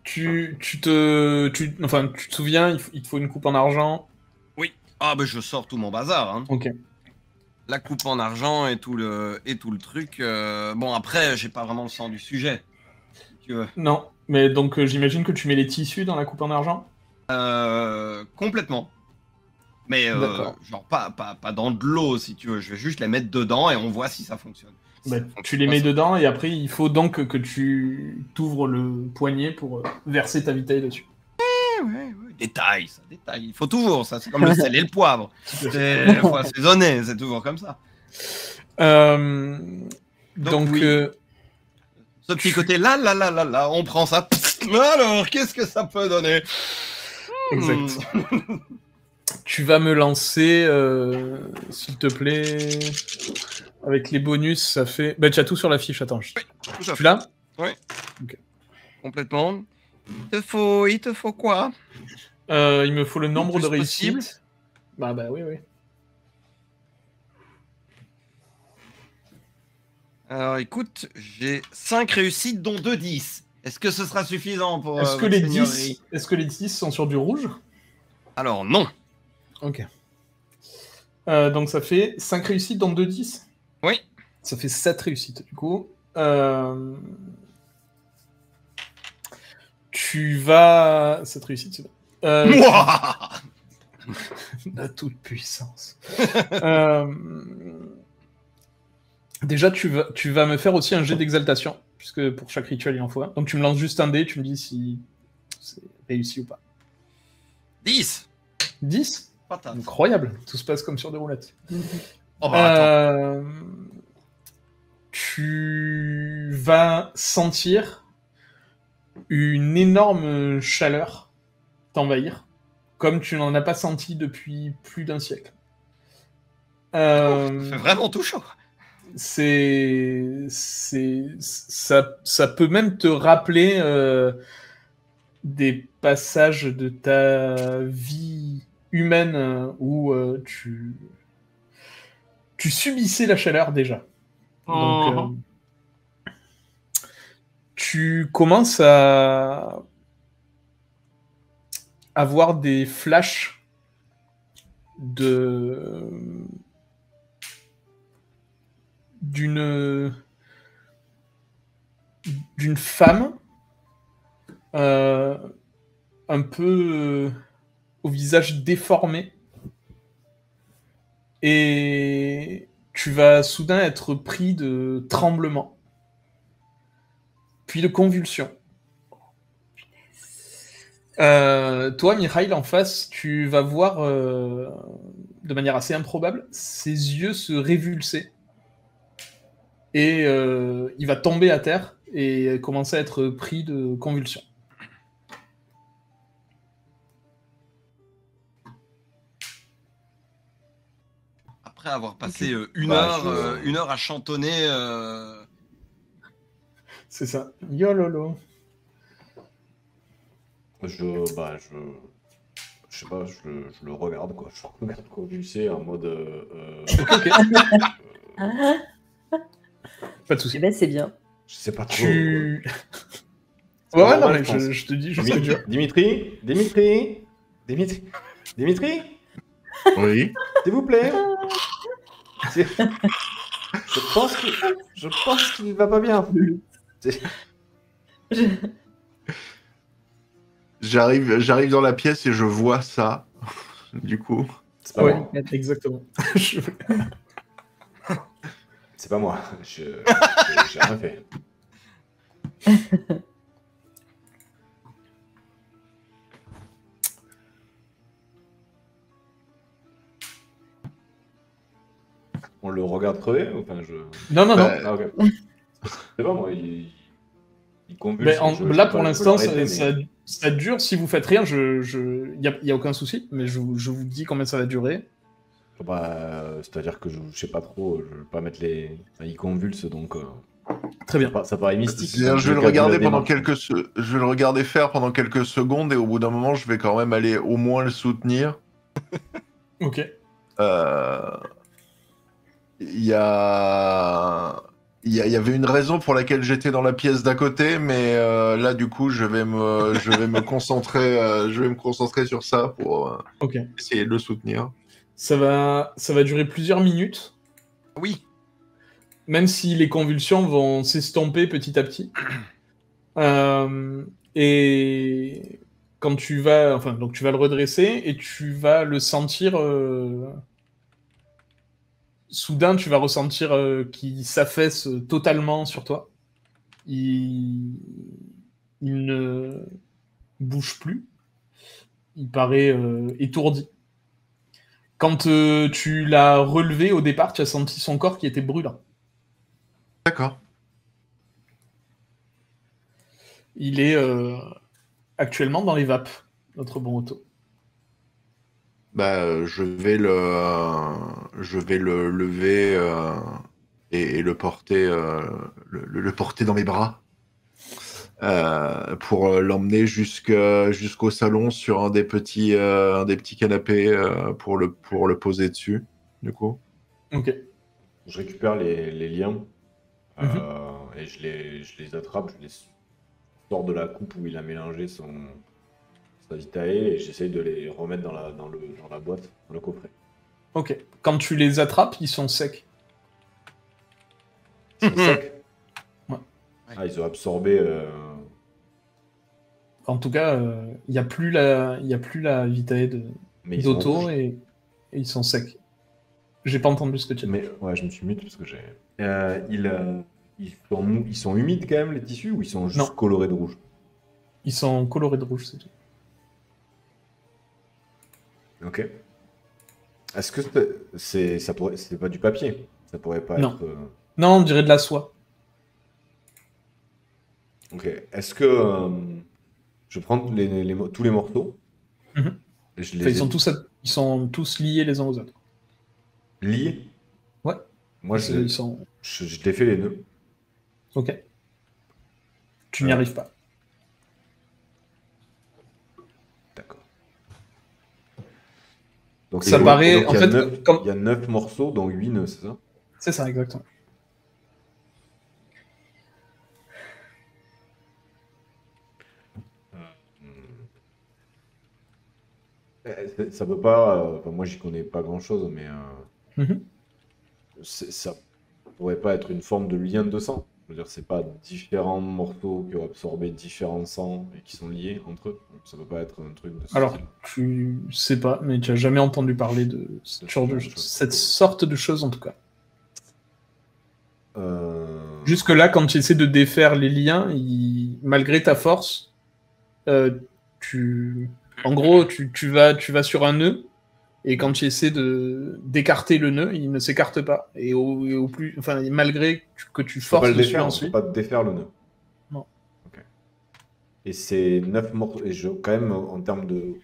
tu te souviens, il te faut une coupe en argent. Oui. Ah, ben je sors tout mon bazar. Hein. Ok. La coupe en argent et tout le truc. Bon, après, j'ai pas vraiment le sens du sujet. Si tu veux. Non, mais donc j'imagine que tu mets les tissus dans la coupe en argent. Complètement. Mais genre pas dans de l'eau, si tu veux. Je vais juste les mettre dedans et on voit si ça fonctionne. Bah, tu les mets dedans et après, il faut donc que tu t'ouvres le poignet pour verser ta vitaille dessus. Ouais. Détail. Il faut toujours, ça. C'est comme le sel et le poivre. Il faut assaisonner, c'est toujours comme ça. Donc oui. Ce petit côté là, on prend ça. Alors, qu'est-ce que ça peut donner? Exact. Tu vas me lancer, s'il te plaît. Avec les bonus, ça fait... Bah, tu as tout sur la fiche, attends. Oui, tu l'as? Oui. Okay. Complètement. Il te faut quoi? Il me faut le nombre de réussites. Possible. Bah oui. Alors écoute, j'ai 5 réussites dont 2 10. Est-ce que ce sera suffisant pour... Est-ce que les 10 sont sur du rouge? Alors non. Ok. Donc ça fait 5 réussites dont 2 10? Oui. Ça fait 7 réussites du coup. Tu vas... Cette réussite, c'est bon. La toute puissance. Déjà, tu vas me faire aussi un jet d'exaltation, puisque pour chaque rituel, il en faut un. Donc tu me lances juste un dé, tu me dis si c'est réussi ou pas. 10. 10 ? Patate. Incroyable, tout se passe comme sur des roulettes. Oh bah attends. Tu vas sentir une énorme chaleur t'envahir, comme tu n'en as pas senti depuis plus d'un siècle. Ça fait vraiment tout chaud. Ça peut même te rappeler des passages de ta vie humaine où tu subissais la chaleur déjà. Donc, tu commences à avoir des flashs d'une femme un peu au visage déformé, et tu vas soudain être pris de tremblements, puis de convulsions. Toi, Mikhail, en face, tu vas voir, de manière assez improbable, ses yeux se révulser. Et il va tomber à terre et commencer à être pris de convulsions. Après avoir passé une heure à chantonner... C'est ça. Yololo. Je sais pas, je le regarde, quoi. Je le regarde convulsé en mode... Ok. Pas de soucis. Eh ben, c'est bien. Je sais pas trop. Ouais, normal, non, mais je pense. je te dis, je sais dur. Dimitri, Oui. s'il vous plaît. Je pense qu'il va pas bien. J'arrive dans la pièce et je vois ça. Du coup. C'est pas moi. Exactement. C'est pas moi. J'ai rien fait. On le regarde crever ou enfin je... Non. Ah, ok. C'est pas moi, il convulse. Mais là, pour l'instant, ça dure. Si vous faites rien, y a aucun souci, mais je vous dis combien ça va durer. Bah, c'est-à-dire que je sais pas trop, je vais pas mettre les... Enfin, il convulse, donc... Très bien. Ça paraît mystique. Je vais le regarder je vais le regarder faire pendant quelques secondes et au bout d'un moment, je vais quand même aller au moins le soutenir. Ok. Il y avait une raison pour laquelle j'étais dans la pièce d'à côté, mais là, du coup, je vais me concentrer sur ça pour essayer de le soutenir. Ça va durer plusieurs minutes. Oui. Même si les convulsions vont s'estomper petit à petit. Et quand tu vas... Enfin, donc tu vas le redresser et tu vas le sentir... Soudain, tu vas ressentir qu'il s'affaisse totalement sur toi. Il ne bouge plus. Il paraît étourdi. Quand tu l'as relevé au départ, tu as senti son corps qui était brûlant. D'accord. Il est actuellement dans les vapes, notre bon Otto. Bah, je vais le lever et le porter, le porter dans mes bras pour l'emmener jusqu'au salon sur un des petits canapés pour le poser dessus, du coup. Ok. Je récupère les liens et je les attrape, je les sors de la coupe où il a mélangé sa vitae et j'essaye de les remettre dans la boîte, dans le coffret. Ok. Quand tu les attrapes, ils sont secs. Ils sont secs. Ouais. Ah, ils ont absorbé... En tout cas, il n'y a plus la vitae d'Otto et ils sont secs. J'ai pas entendu ce que tu as dit. Mais ouais, je me suis mute parce que j'ai... Ils sont humides quand même, les tissus, ou ils sont juste colorés de rouge? Ils sont colorés de rouge, c'est tout. Ok. Est-ce que c'est pas du papier? Ça pourrait pas être... Non, on dirait de la soie. Ok. Est-ce que je prends tous les morceaux Mhm. et je Enfin, les ils sont tous liés les uns aux autres. lie? Ouais. Moi, Ils sont... je défais les nœuds. Ok. Tu n'y arrives pas. D'accord. Donc, Ça paraît... donc, En il y a fait, 9, comme... il y a 9 morceaux, donc 8 nœuds, c'est ça? C'est ça, exactement. Ça peut pas. Enfin, moi, j'y connais pas grand-chose, mais Mhm. ça pourrait pas être une forme de lien de sang. Je veux dire, c'est pas différents morceaux qui ont absorbé différents sangs et qui sont liés entre eux. Donc, ça peut pas être un truc de ce Alors, style. tu sais pas, mais tu as jamais entendu parler de cette sorte de choses, en tout cas. Jusque-là, quand tu essaies de défaire les liens, malgré ta force, en gros, tu vas sur un nœud, et quand tu essaies d'écarter le nœud, il ne s'écarte pas. Et au plus, enfin, malgré que tu Tu peux pas forces le dessus défaire, on peut ensuite. pas défaire le nœud. Non. Ok. Et c'est 9 morceaux. Et quand même, en termes de.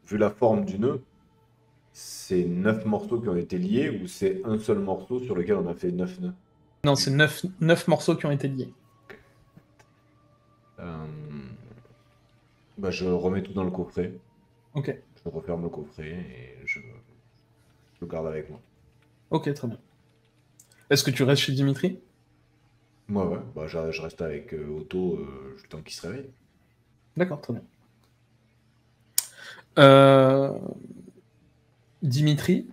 Vu la forme du nœud, c'est 9 morceaux qui ont été liés ou c'est un seul morceau sur lequel on a fait 9 nœuds? Non, c'est 9 morceaux qui ont été liés. Bah, je remets tout dans le coffret. Ok. Je referme le coffret et je le garde avec moi. Ok, très bien. Est-ce que tu restes chez Dimitri? Moi, ouais. Bah, je reste avec Otto le temps qu'il se réveille. D'accord, très bien. Dimitri,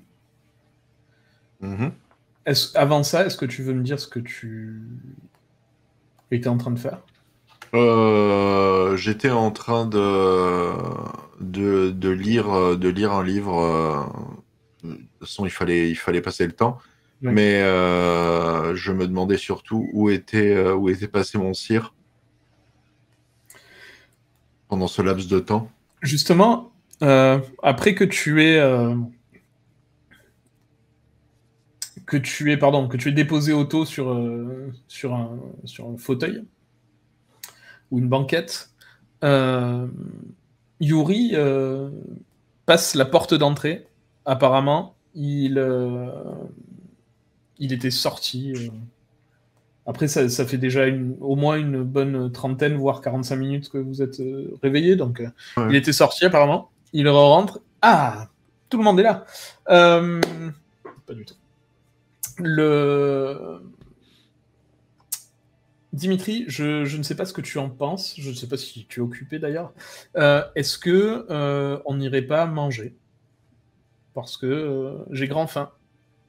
Mhm. avant ça, est-ce que tu veux me dire ce que tu étais en train de faire? J'étais en train de lire un livre. De toute façon, il fallait passer le temps. Ouais. Mais je me demandais surtout où était passé mon cire pendant ce laps de temps. Justement, après que tu aies déposé Otto sur un fauteuil ou une banquette, Yuri passe la porte d'entrée. Apparemment, il était sorti. Après, ça fait déjà au moins une bonne trentaine, voire 45 minutes que vous êtes réveillés. Donc, Ouais. il était sorti apparemment. Il rentre. Ah, tout le monde est là. Pas du tout. Dimitri, je ne sais pas ce que tu en penses. Je ne sais pas si tu es occupé d'ailleurs. Est-ce que on n'irait pas manger? Parce que j'ai grand faim.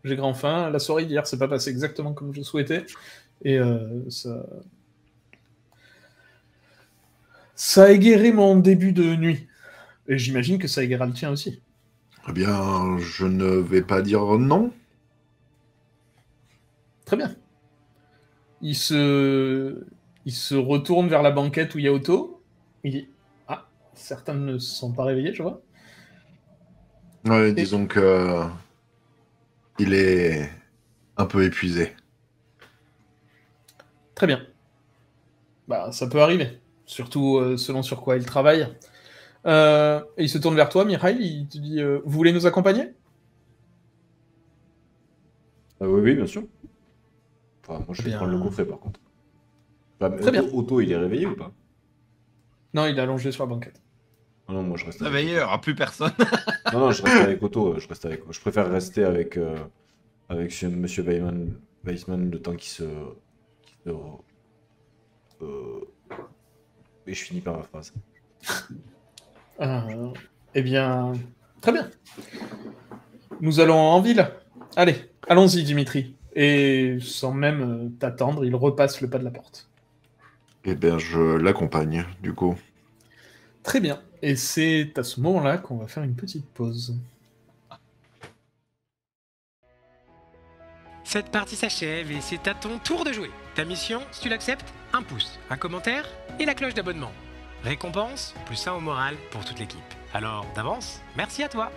J'ai grand faim. La soirée d'hier, c'est pas passé exactement comme je souhaitais. Et ça a égayé mon début de nuit. Et j'imagine que ça égayera le tien aussi. Eh bien, je ne vais pas dire non. Très bien. Il se retourne vers la banquette où il y a Otto. Il dit « Ah, certains ne se sont pas réveillés, je vois. » Ouais, disons que il est un peu épuisé. Très bien. Bah, ça peut arriver. Surtout selon sur quoi il travaille. Et il se tourne vers toi, Mikhail, il te dit vous voulez nous accompagner? Oui, bien sûr. Enfin, moi, je vais Bien. prendre le coffret, par contre. Enfin, Très bien. Otto, il est réveillé ou pas? Non, il est allongé sur la banquette. Non, moi, je reste avec Réveillé, il n'y aura plus personne. Non, je reste avec Otto. Je préfère rester avec Monsieur Weissman le temps qu'il se... Et je finis par ma phrase. Eh bien, très bien. Nous allons en ville. Allez, allons-y, Dimitri. Et sans même t'attendre, il repasse le pas de la porte. Eh bien, je l'accompagne, du coup. Très bien. Et c'est à ce moment-là qu'on va faire une petite pause. Cette partie s'achève et c'est à ton tour de jouer. Ta mission, si tu l'acceptes, un pouce, un commentaire et la cloche d'abonnement. Récompense, +1 au moral pour toute l'équipe. Alors, d'avance, merci à toi.